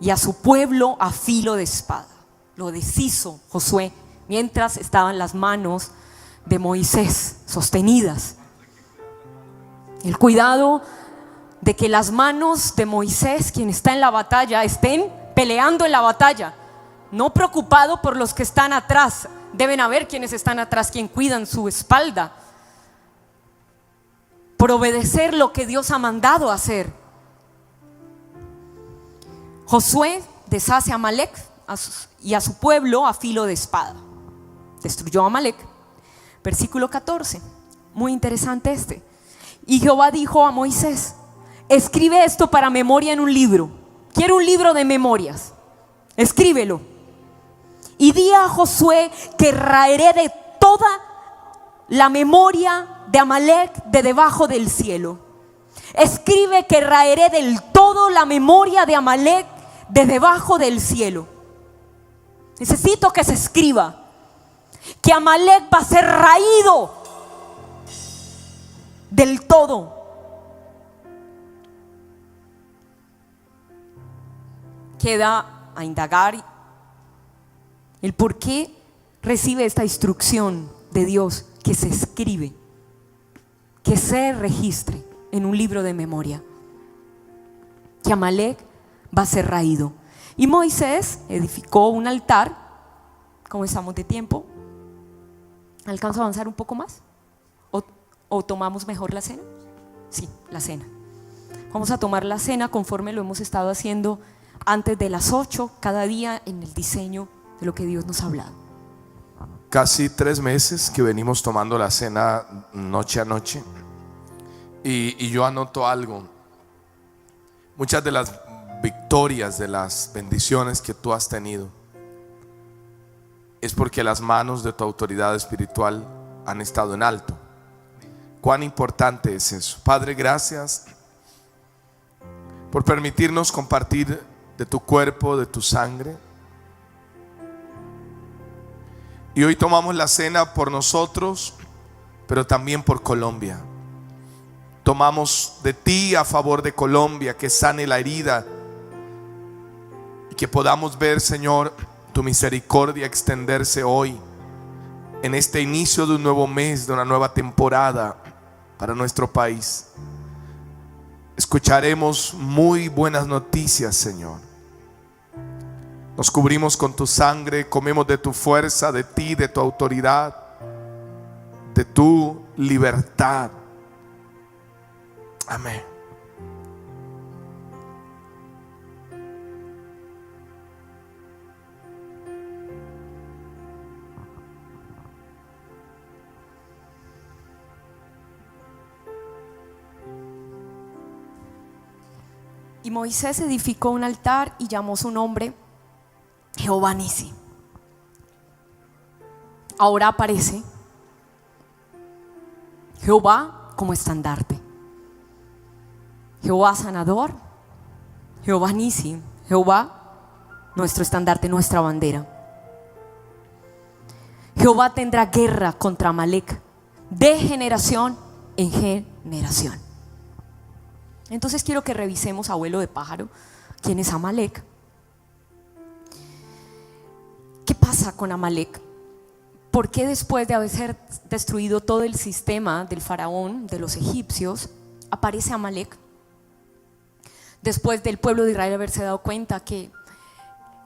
y a su pueblo a filo de espada. Lo deshizo Josué mientras estaban las manos de Moisés sostenidas. El cuidado de que las manos de Moisés, quien está en la batalla, estén peleando en la batalla, no preocupado por los que están atrás. Deben haber quienes están atrás, quien cuidan su espalda, por obedecer lo que Dios ha mandado hacer. Josué deshace a Amalec y a su pueblo a filo de espada. Destruyó a Amalec. Versículo 14, muy interesante este. Y Jehová dijo a Moisés: escribe esto para memoria en un libro. Quiero un libro de memorias. Escríbelo. Y di a Josué que raeré de toda la memoria de Amalec de debajo del cielo. Escribe que raeré del todo la memoria de Amalec de debajo del cielo. Necesito que se escriba que Amalec va a ser raído del todo. Queda a indagar el por qué recibe esta instrucción de Dios, que se escribe, que se registre en un libro de memoria, que Amalec va a ser raído. Y Moisés edificó un altar. ¿Cómo estamos de tiempo? ¿Alcanzo a avanzar un poco más? ¿O tomamos mejor la cena? Sí, la cena. Vamos a tomar la cena conforme lo hemos estado haciendo antes de las 8 cada día, en el diseño de lo que Dios nos ha hablado. Casi 3 meses que venimos tomando la cena noche a noche, y yo anoto algo. Muchas de las victorias, de las bendiciones que tú has tenido, es porque las manos de tu autoridad espiritual han estado en alto. Cuán importante es eso. Padre, gracias por permitirnos compartir de tu cuerpo, de tu sangre. Y hoy tomamos la cena por nosotros, pero también por Colombia. Tomamos de ti a favor de Colombia, que sane la herida y que podamos ver, Señor, tu misericordia extenderse hoy, en este inicio de un nuevo mes, de una nueva temporada para nuestro país. Escucharemos muy buenas noticias, Señor. Nos cubrimos con tu sangre, comemos de tu fuerza, de ti, de tu autoridad, de tu libertad. Amén. Y Moisés edificó un altar y llamó su nombre Jehová Nisi. Ahora aparece Jehová como estandarte. Jehová sanador, Jehová Nisi, Jehová nuestro estandarte, nuestra bandera. Jehová tendrá guerra contra Amalec de generación en generación. Entonces quiero que revisemos, abuelo de pájaro, quién es Amalec. ¿Qué pasa con Amalec? ¿Por qué después de haber destruido todo el sistema del faraón, de los egipcios, aparece Amalec? Después del pueblo de Israel haberse dado cuenta que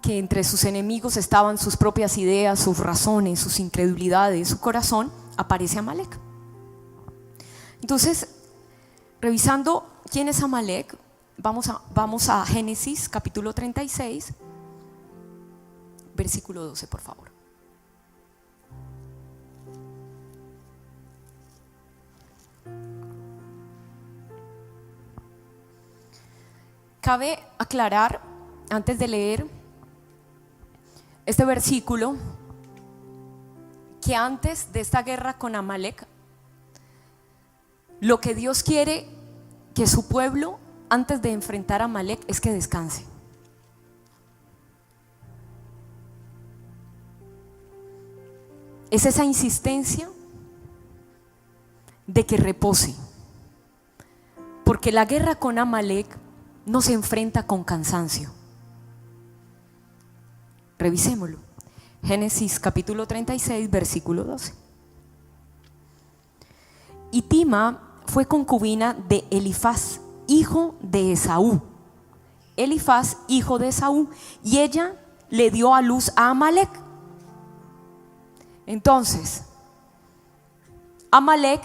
entre sus enemigos estaban sus propias ideas, sus razones, sus incredulidades, su corazón, aparece Amalec. Entonces, revisando quién es Amalec, vamos a Génesis capítulo 36, versículo 12, por favor. Cabe aclarar, antes de leer este versículo, que antes de esta guerra con Amalek, lo que Dios quiere que su pueblo, antes de enfrentar a Amalek, es que descanse. Es esa insistencia de que repose, porque la guerra con Amalek no se enfrenta con cansancio. Revisémoslo. Génesis capítulo 36, versículo 12. Y Tima fue concubina de Elifaz, hijo de Esaú. Elifaz, hijo de Esaú, y ella le dio a luz a Amalek. Entonces, Amalek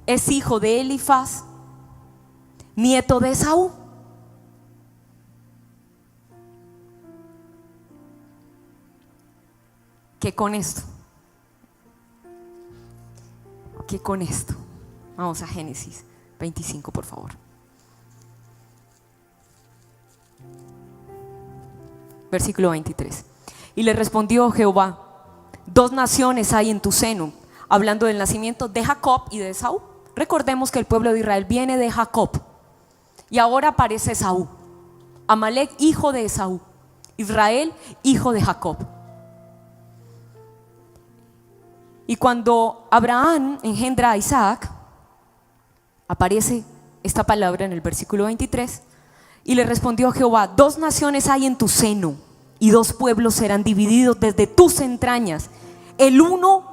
es hijo de Elifaz, nieto de Esaú. ¿Qué con esto? ¿Qué con esto? Vamos a Génesis 25, por favor. Versículo 23. Y le respondió Jehová: 2 naciones hay en tu seno, hablando del nacimiento de Jacob y de Esaú. Recordemos que el pueblo de Israel viene de Jacob y ahora aparece Esaú. Amalek, hijo de Esaú; Israel, hijo de Jacob. Y cuando Abraham engendra a Isaac, aparece esta palabra en el versículo 23. Y le respondió Jehová: 2 naciones hay en tu seno, y 2 pueblos serán divididos desde tus entrañas. El uno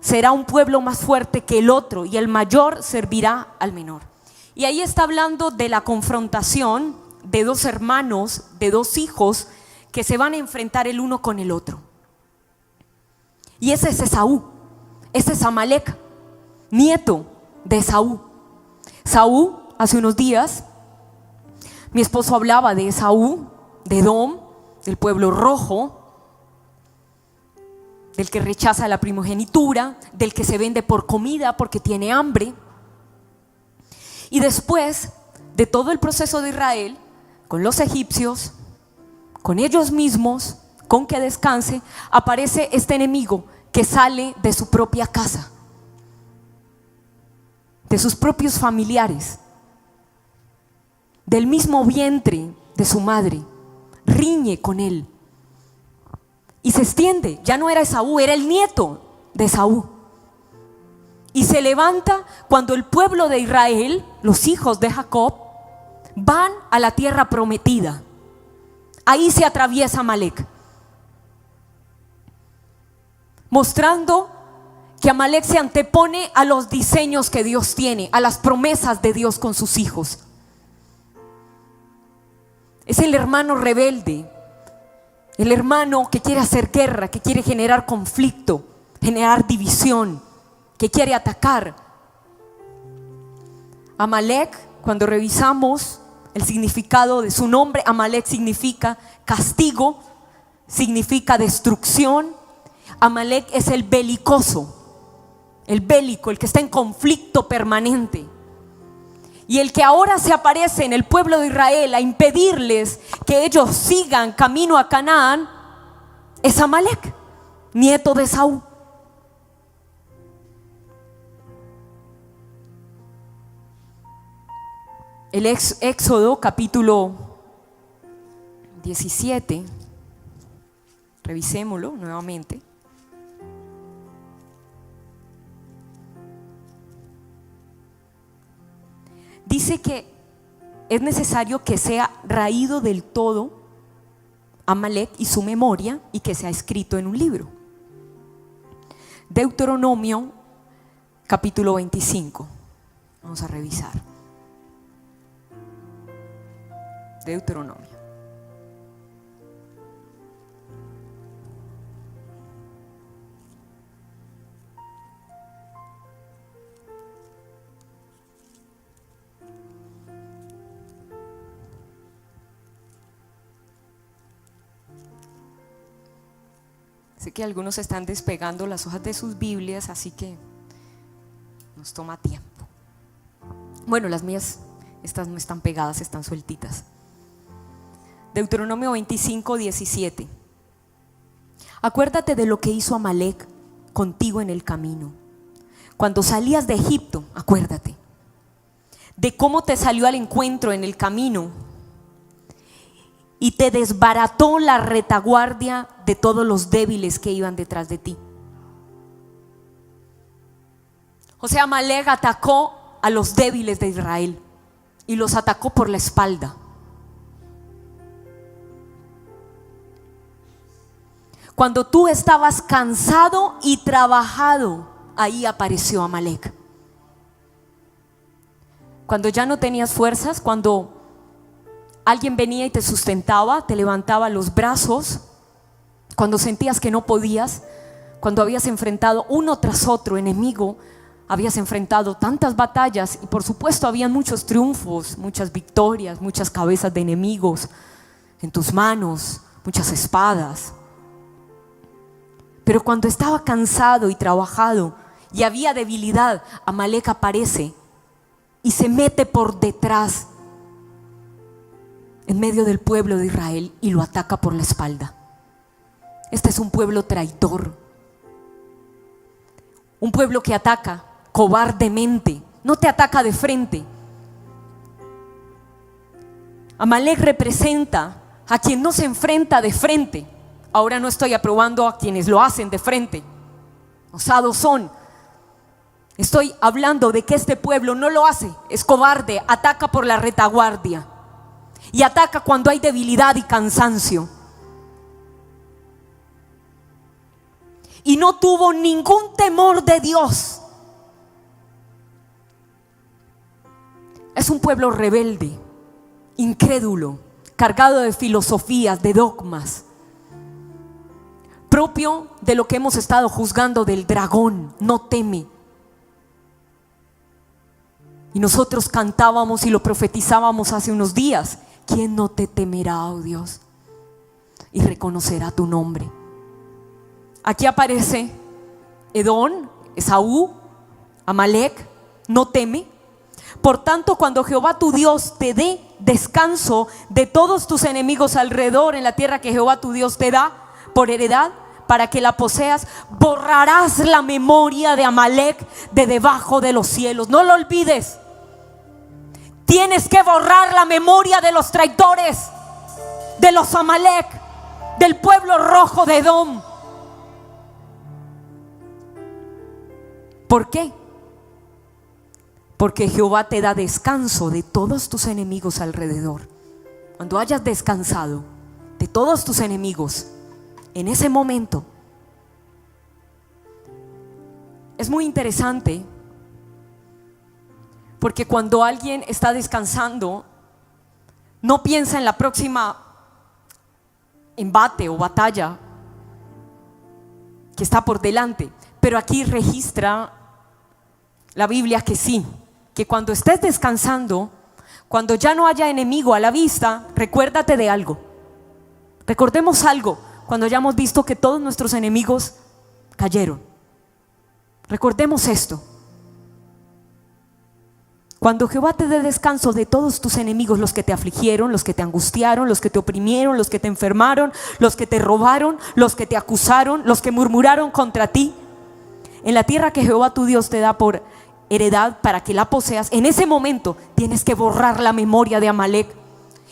será un pueblo más fuerte que el otro, y el mayor servirá al menor. Y ahí está hablando de la confrontación de 2 hermanos, de 2 hijos que se van a enfrentar el uno con el otro. Y ese es Esaú, ese es Amalek, nieto de Esaú. Esaú, hace unos días, mi esposo hablaba de Esaú, de Edom, del pueblo rojo, del que rechaza la primogenitura, del que se vende por comida porque tiene hambre. Y después de todo el proceso de Israel, con los egipcios, con ellos mismos, con que descanse, aparece este enemigo que sale de su propia casa, de sus propios familiares, del mismo vientre de su madre, riñe con él y se extiende. Ya no era Esaú, era el nieto de Esaú. Y se levanta cuando el pueblo de Israel, los hijos de Jacob, van a la tierra prometida. Ahí se atraviesa Amalek, mostrando que Amalek se antepone a los diseños que Dios tiene, a las promesas de Dios con sus hijos. Es el hermano rebelde, el hermano que quiere hacer guerra, que quiere generar conflicto, generar división, que quiere atacar. Amalek, cuando revisamos el significado de su nombre, Amalek significa castigo, significa destrucción. Amalek es el belicoso, el bélico, el que está en conflicto permanente. Y el que ahora se aparece en el pueblo de Israel a impedirles que ellos sigan camino a Canaán es Amalek, nieto de Esaú. El Éxodo capítulo 17, revisémoslo nuevamente. Dice que es necesario que sea raído del todo Amalek y su memoria, y que sea escrito en un libro. Deuteronomio capítulo 25. Vamos a revisar. Deuteronomio. Sé que algunos están despegando las hojas de sus Biblias, así que nos toma tiempo. Bueno, las mías Estas no están pegadas, están sueltitas. Deuteronomio 25, 17. Acuérdate de lo que hizo Amalec contigo en el camino. Cuando salías de Egipto, acuérdate de cómo te salió al encuentro en el camino y te desbarató la retaguardia de todos los débiles que iban detrás de ti. O sea, Amalec atacó a los débiles de Israel y los atacó por la espalda. Cuando tú estabas cansado y trabajado, ahí apareció Amalec. Cuando ya no tenías fuerzas, cuando alguien venía y te sustentaba, te levantaba los brazos, cuando sentías que no podías, cuando habías enfrentado uno tras otro enemigo, habías enfrentado tantas batallas y por supuesto había muchos triunfos, muchas victorias, muchas cabezas de enemigos en tus manos, muchas espadas. Pero cuando estaba cansado y trabajado y había debilidad, Amalec aparece y se mete por detrás en medio del pueblo de Israel y lo ataca por la espalda. Este es un pueblo traidor, un pueblo que ataca cobardemente, no te ataca de frente. Amalec representa a quien no se enfrenta de frente. Ahora no estoy aprobando a quienes lo hacen de frente, osados son. Estoy hablando de que este pueblo no lo hace, es cobarde, ataca por la retaguardia y ataca cuando hay debilidad y cansancio. Y no tuvo ningún temor de Dios. Es un pueblo rebelde, incrédulo, cargado de filosofías, de dogmas, propio de lo que hemos estado juzgando del dragón. No teme. Y nosotros cantábamos y lo profetizábamos hace unos días: ¿quién no te temerá, oh Dios, y reconocerá tu nombre? Aquí aparece Edom, Esaú, Amalec, no teme. Por tanto, cuando Jehová tu Dios te dé descanso de todos tus enemigos alrededor en la tierra que Jehová tu Dios te da por heredad, para que la poseas, borrarás la memoria de Amalec de debajo de los cielos. No lo olvides. Tienes que borrar la memoria de los traidores, de los Amalec, del pueblo rojo de Edom. ¿Por qué? Porque Jehová te da descanso de todos tus enemigos alrededor. Cuando hayas descansado de todos tus enemigos, en ese momento, es muy interesante, porque cuando alguien está descansando, no piensa en la próxima embate o batalla que está por delante. Pero aquí registra la Biblia que sí, que cuando estés descansando, cuando ya no haya enemigo a la vista, recuérdate de algo. Recordemos algo cuando ya hemos visto que todos nuestros enemigos cayeron. Recordemos esto: cuando Jehová te dé descanso de todos tus enemigos, los que te afligieron, los que te angustiaron, los que te oprimieron, los que te enfermaron, los que te robaron, los que te acusaron, los que murmuraron contra ti, en la tierra que Jehová tu Dios te da por heredad para que la poseas, en ese momento tienes que borrar la memoria de Amalec.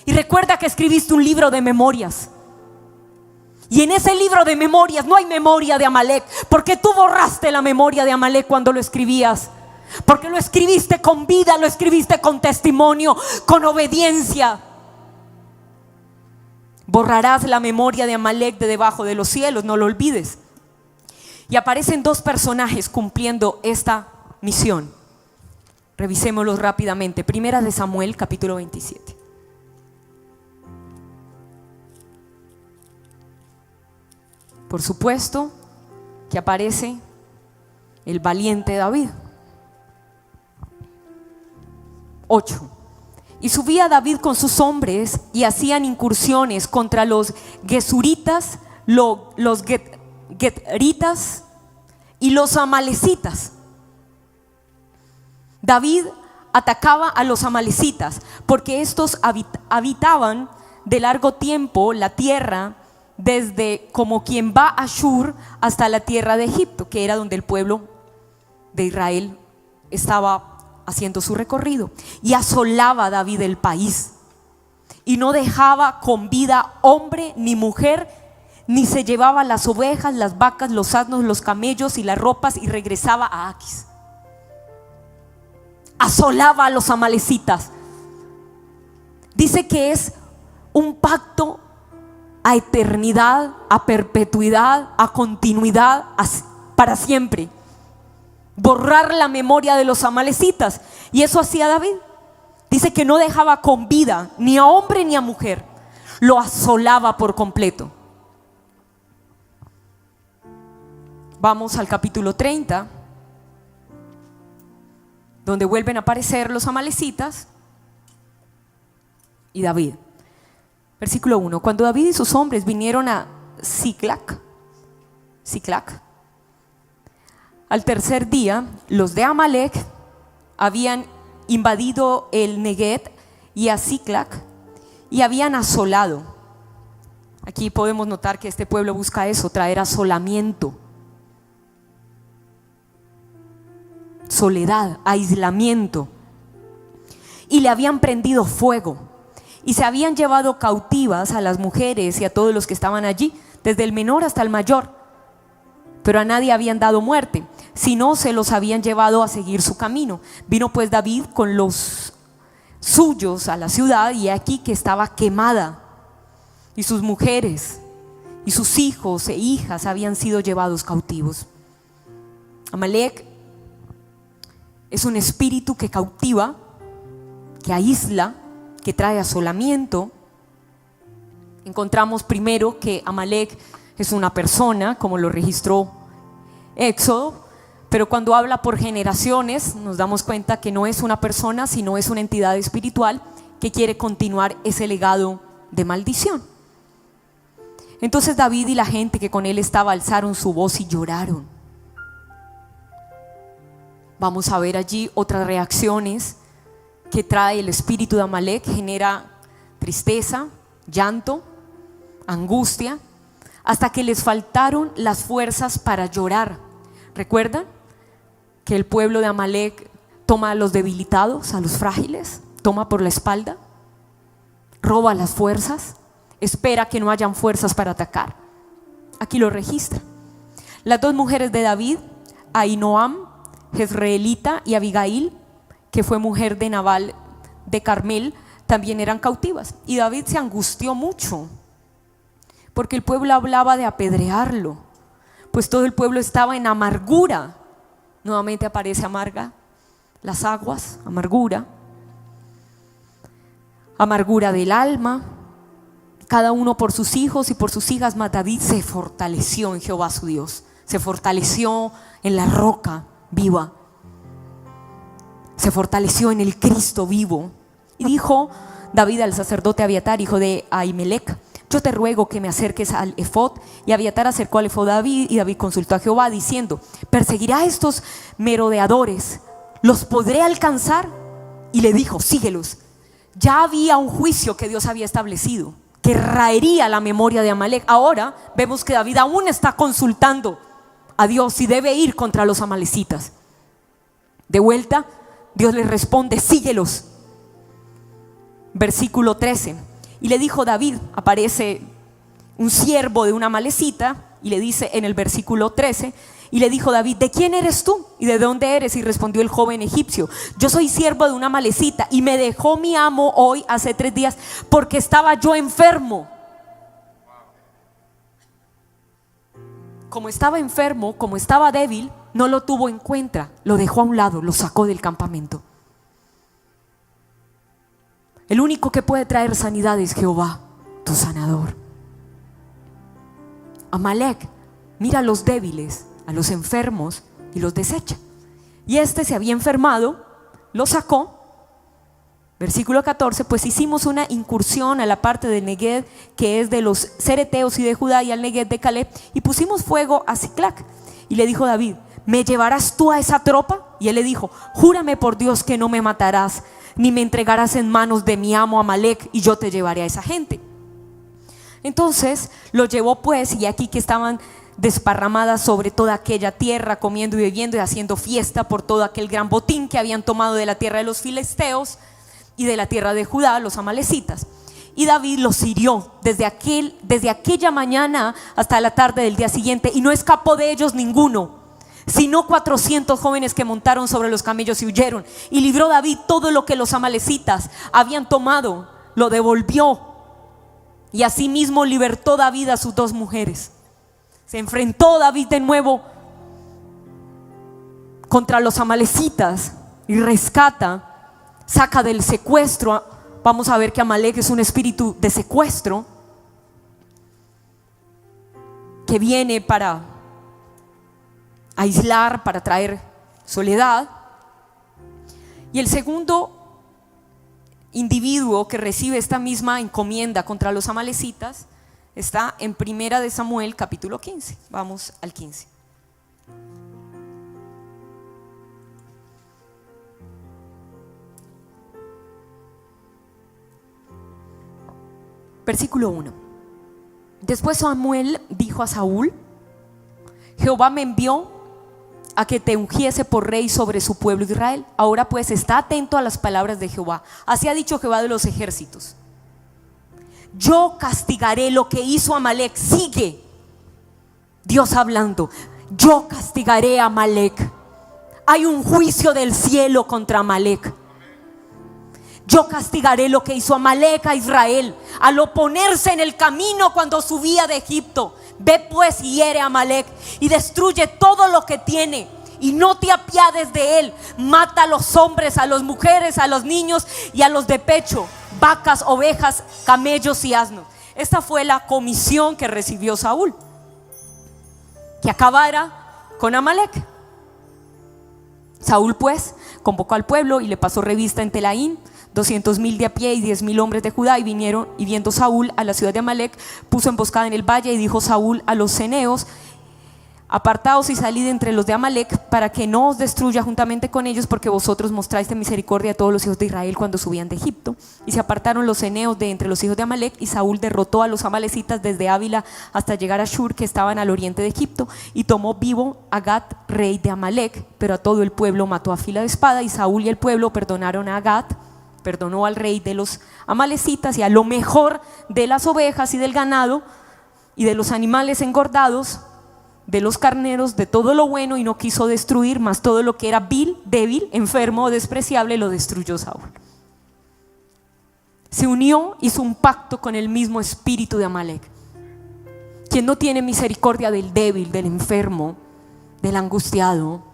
Y recuerda que escribiste un libro de memorias, y en ese libro de memorias no hay memoria de Amalec, porque tú borraste la memoria de Amalec cuando lo escribías, porque lo escribiste con vida, lo escribiste con testimonio, con obediencia. Borrarás la memoria de Amalec de debajo de los cielos, no lo olvides. Y aparecen dos personajes cumpliendo esta misión. Revisémoslos rápidamente. Primera de Samuel, capítulo 27. Por supuesto que aparece el valiente David. 8. Y subía David con sus hombres y hacían incursiones contra los gesuritas, los getritas y los amalecitas. David atacaba a los amalecitas, porque estos habitaban de largo tiempo la tierra, desde como quien va a Shur hasta la tierra de Egipto, que era donde el pueblo de Israel estaba haciendo su recorrido. Y asolaba David el país, y no dejaba con vida hombre ni mujer, ni se llevaba las ovejas, las vacas, los asnos, los camellos y las ropas, y regresaba a Aquis. Asolaba a los amalecitas. Dice que es un pacto a eternidad, a perpetuidad, a continuidad, para siempre. Borrar la memoria de los amalecitas. Y eso hacía David. Dice que no dejaba con vida ni a hombre ni a mujer. Lo asolaba por completo. Vamos al capítulo 30, donde vuelven a aparecer los amalecitas y David. Versículo 1. Cuando David y sus hombres vinieron a Siclac, al tercer día, los de Amalec habían invadido el Neguet y a Siclac y habían asolado. Aquí podemos notar que este pueblo busca eso, traer asolamiento, soledad, aislamiento. Y le habían prendido fuego y se habían llevado cautivas a las mujeres y a todos los que estaban allí, desde el menor hasta el mayor, pero a nadie habían dado muerte, sino se los habían llevado a seguir su camino. Vino pues David con los suyos a la ciudad, y aquí que estaba quemada, y sus mujeres y sus hijos e hijas habían sido llevados cautivos. Amalec es un espíritu que cautiva, que aísla, que trae asolamiento. Encontramos primero que Amalec es una persona, como lo registró Éxodo, pero cuando habla por generaciones nos damos cuenta que no es una persona, sino es una entidad espiritual que quiere continuar ese legado de maldición. Entonces David y la gente que con él estaba alzaron su voz y lloraron. Vamos a ver allí otras reacciones que trae el espíritu de Amalec. Genera tristeza, llanto, angustia, hasta que les faltaron las fuerzas para llorar. ¿Recuerdan que el pueblo de Amalec toma a los debilitados, a los frágiles, toma por la espalda, roba las fuerzas, espera que no hayan fuerzas para atacar? Aquí lo registra. Las dos mujeres de David, Ahinoam, Jezreelita, y Abigail, que fue mujer de Nabal de Carmel, también eran cautivas. Y David se angustió mucho, porque el pueblo hablaba de apedrearlo, pues todo el pueblo estaba en amargura. Nuevamente aparece amarga, las aguas, amargura, amargura del alma, cada uno por sus hijos y por sus hijas. Mas David se fortaleció en Jehová su Dios, se fortaleció en la roca viva, se fortaleció en el Cristo vivo. Y dijo David al sacerdote Abiatar, hijo de Ahimelech: yo te ruego que me acerques al efod. Y Abiatar acercó al efod a David, y David consultó a Jehová diciendo: ¿perseguirá a estos merodeadores? ¿Los podré alcanzar? Y le dijo: síguelos. Ya había un juicio que Dios había establecido, que raería la memoria de Amalec. Ahora vemos que David aún está consultando a Dios si debe ir contra los amalecitas. De vuelta, Dios le responde: síguelos. Versículo 13. Y le dijo David, aparece un siervo de una amalecita, y le dice en el versículo 13, y le dijo David: ¿de quién eres tú? ¿Y de dónde eres? Y respondió el joven egipcio: yo soy siervo de una amalecita, y me dejó mi amo hoy hace 3 días, porque estaba yo enfermo. Como estaba enfermo, como estaba débil, no lo tuvo en cuenta, lo dejó a un lado, lo sacó del campamento. El único que puede traer sanidad es Jehová, tu sanador. Amalec mira a los débiles, a los enfermos, y los desecha. Y este se había enfermado, lo sacó. Versículo 14: pues hicimos una incursión a la parte del Negued, que es de los cereteos y de Judá, y al Negued de Caleb, y pusimos fuego a Siclac. Y le dijo David: ¿me llevarás tú a esa tropa? Y él le dijo: júrame por Dios que no me matarás, ni me entregarás en manos de mi amo Amalek, y yo te llevaré a esa gente. Entonces lo llevó pues, y aquí que estaban desparramadas sobre toda aquella tierra, comiendo y bebiendo y haciendo fiesta por todo aquel gran botín que habían tomado de la tierra de los filisteos y de la tierra de Judá, los amalecitas. Y David los hirió desde aquella mañana hasta la tarde del día siguiente, y no escapó de ellos ninguno, sino 400 jóvenes que montaron sobre los camellos y huyeron. Y libró David todo lo que los amalecitas habían tomado, lo devolvió, y asimismo libertó David a sus 2 mujeres. Se enfrentó David de nuevo contra los amalecitas y saca del secuestro. Vamos a ver que Amalek es un espíritu de secuestro que viene para aislar, para traer soledad. Y el segundo individuo que recibe esta misma encomienda contra los amalecitas está en 1 de Samuel capítulo 15. Vamos al 15. Versículo 1. Después Samuel dijo a Saúl: Jehová me envió a que te ungiese por rey sobre su pueblo Israel. Ahora pues está atento a las palabras de Jehová. Así ha dicho Jehová de los ejércitos: yo castigaré lo que hizo Amalek. Sigue Dios hablando: yo castigaré a Amalek. Hay un juicio del cielo contra Amalek. Yo castigaré lo que hizo Amalek a Israel al oponerse en el camino cuando subía de Egipto. Ve pues y hiere a Amalek y destruye todo lo que tiene, y no te apiades de él. Mata a los hombres, a las mujeres, a los niños y a los de pecho, vacas, ovejas, camellos y asnos. Esta fue la comisión que recibió Saúl, que acabara con Amalek. Saúl pues convocó al pueblo y le pasó revista en Telaín, 200,000 de a pie y 10,000 hombres de Judá. Y vinieron, y viendo Saúl a la ciudad de Amalek, puso emboscada en el valle. Y dijo Saúl a los ceneos: apartaos y salid entre los de Amalek, para que no os destruya juntamente con ellos, porque vosotros mostraste misericordia a todos los hijos de Israel cuando subían de Egipto. Y se apartaron los ceneos de entre los hijos de Amalek, y Saúl derrotó a los amalecitas desde Ávila hasta llegar a Shur, que estaban al oriente de Egipto, y tomó vivo a Gat, rey de Amalek, pero a todo el pueblo mató a fila de espada. Y Saúl y el pueblo perdonaron a Gat, perdonó al rey de los amalecitas, y a lo mejor de las ovejas y del ganado y de los animales engordados, de los carneros, de todo lo bueno, y no quiso destruir, mas todo lo que era vil, débil, enfermo o despreciable lo destruyó Saúl. Se unió, hizo un pacto con el mismo espíritu de Amalek, quien no tiene misericordia del débil, del enfermo, del angustiado.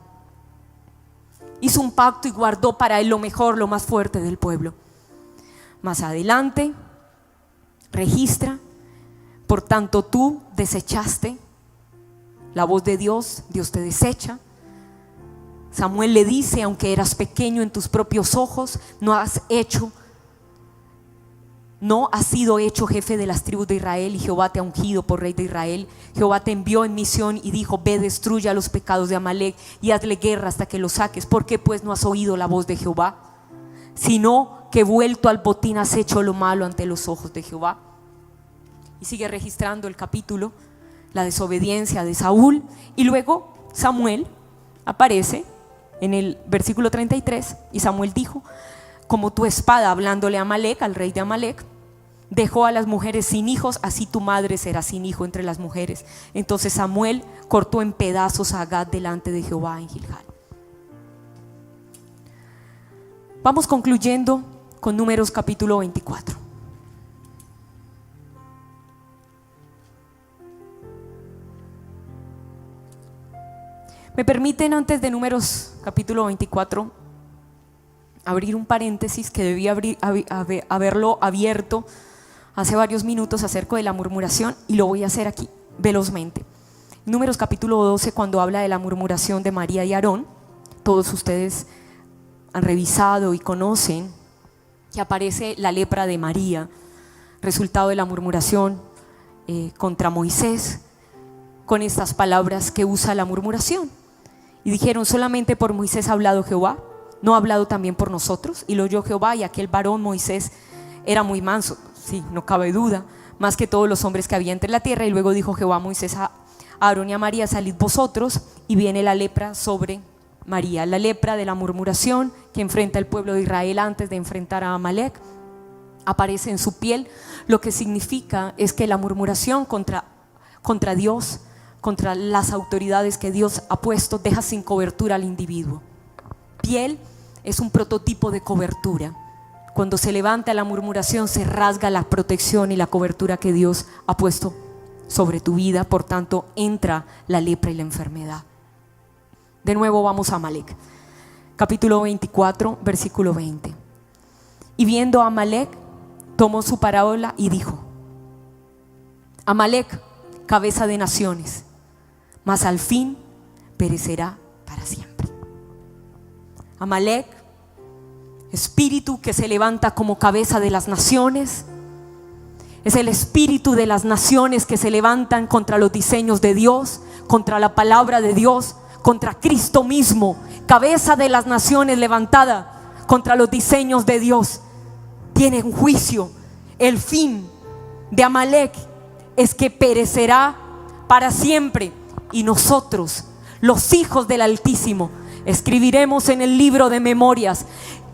Hizo un pacto y guardó para él lo mejor, lo más fuerte del pueblo. Más adelante registra: por tanto tú desechaste la voz de Dios, Dios te desecha. Samuel le dice: aunque eras pequeño en tus propios ojos, no has sido hecho jefe de las tribus de Israel, y Jehová te ha ungido por rey de Israel. Jehová te envió en misión y dijo: ve, destruya los pecados de Amalek y hazle guerra hasta que lo saques. ¿Por qué pues no has oído la voz de Jehová? Sino que vuelto al botín has hecho lo malo ante los ojos de Jehová. Y sigue registrando el capítulo, la desobediencia de Saúl. Y luego Samuel aparece en el versículo 33, y Samuel dijo: como tu espada, hablándole a Amalek, al rey de Amalek, dejó a las mujeres sin hijos, así tu madre será sin hijo entre las mujeres. Entonces Samuel cortó en pedazos a Gad delante de Jehová en Gilgal. Vamos concluyendo con Números capítulo 24. Me permiten, antes de Números capítulo 24, abrir un paréntesis que debía haberlo abierto hace varios minutos acerca de la murmuración, y lo voy a hacer aquí velozmente. Números capítulo 12, cuando habla de la murmuración de María y Aarón, todos ustedes han revisado y conocen que aparece la lepra de María, resultado de la murmuración contra Moisés, con estas palabras que usa la murmuración. Y dijeron: solamente por Moisés ha hablado Jehová, ¿no ha hablado también por nosotros? Y lo oyó Jehová, y aquel varón Moisés era muy manso, sí, no cabe duda, más que todos los hombres que había entre la tierra. Y luego dijo Jehová a Moisés, a Aarón y a María: salid vosotros. Y viene la lepra sobre María, la lepra de la murmuración que enfrenta el pueblo de Israel antes de enfrentar a Amalek. Aparece en su piel, lo que significa es que la murmuración contra Dios, contra las autoridades que Dios ha puesto, deja sin cobertura al individuo. Piel es un prototipo de cobertura. Cuando se levanta la murmuración, se rasga la protección y la cobertura que Dios ha puesto sobre tu vida. Por tanto, entra la lepra y la enfermedad. De nuevo vamos a Amalek, capítulo 24, versículo 20. Y viendo a Amalek, tomó su parábola y dijo: Amalek, cabeza de naciones, mas al fin perecerá para siempre. Amalek, espíritu que se levanta como cabeza de las naciones, es el espíritu de las naciones que se levantan contra los diseños de Dios, contra la palabra de Dios, contra Cristo mismo. Cabeza de las naciones levantada contra los diseños de Dios, tiene un juicio. El fin de Amalek es que perecerá para siempre. Y nosotros, los hijos del Altísimo, escribiremos en el libro de memorias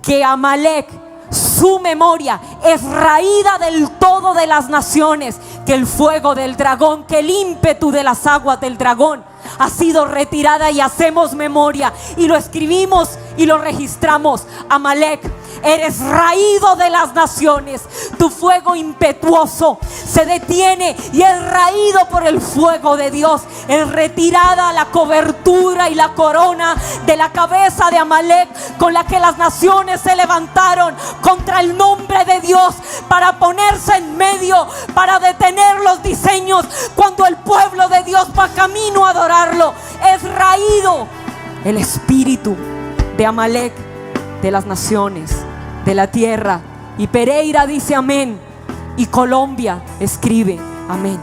que Amalek, su memoria es raída del todo de las naciones, que el fuego del dragón, que el ímpetu de las aguas del dragón ha sido retirada, y hacemos memoria y lo escribimos y lo registramos. Amalek, eres raído de las naciones, tu fuego impetuoso se detiene y es raído por el fuego de Dios. Es retirada la cobertura y la corona de la cabeza de Amalek, con la que las naciones se levantaron contra el nombre de Dios para ponerse en medio, para detener los diseños cuando el pueblo de Dios va camino a adorarlo. Es raído el espíritu de Amalek de las naciones, de la tierra. Y Pereira dice amén, y Colombia escribe amén.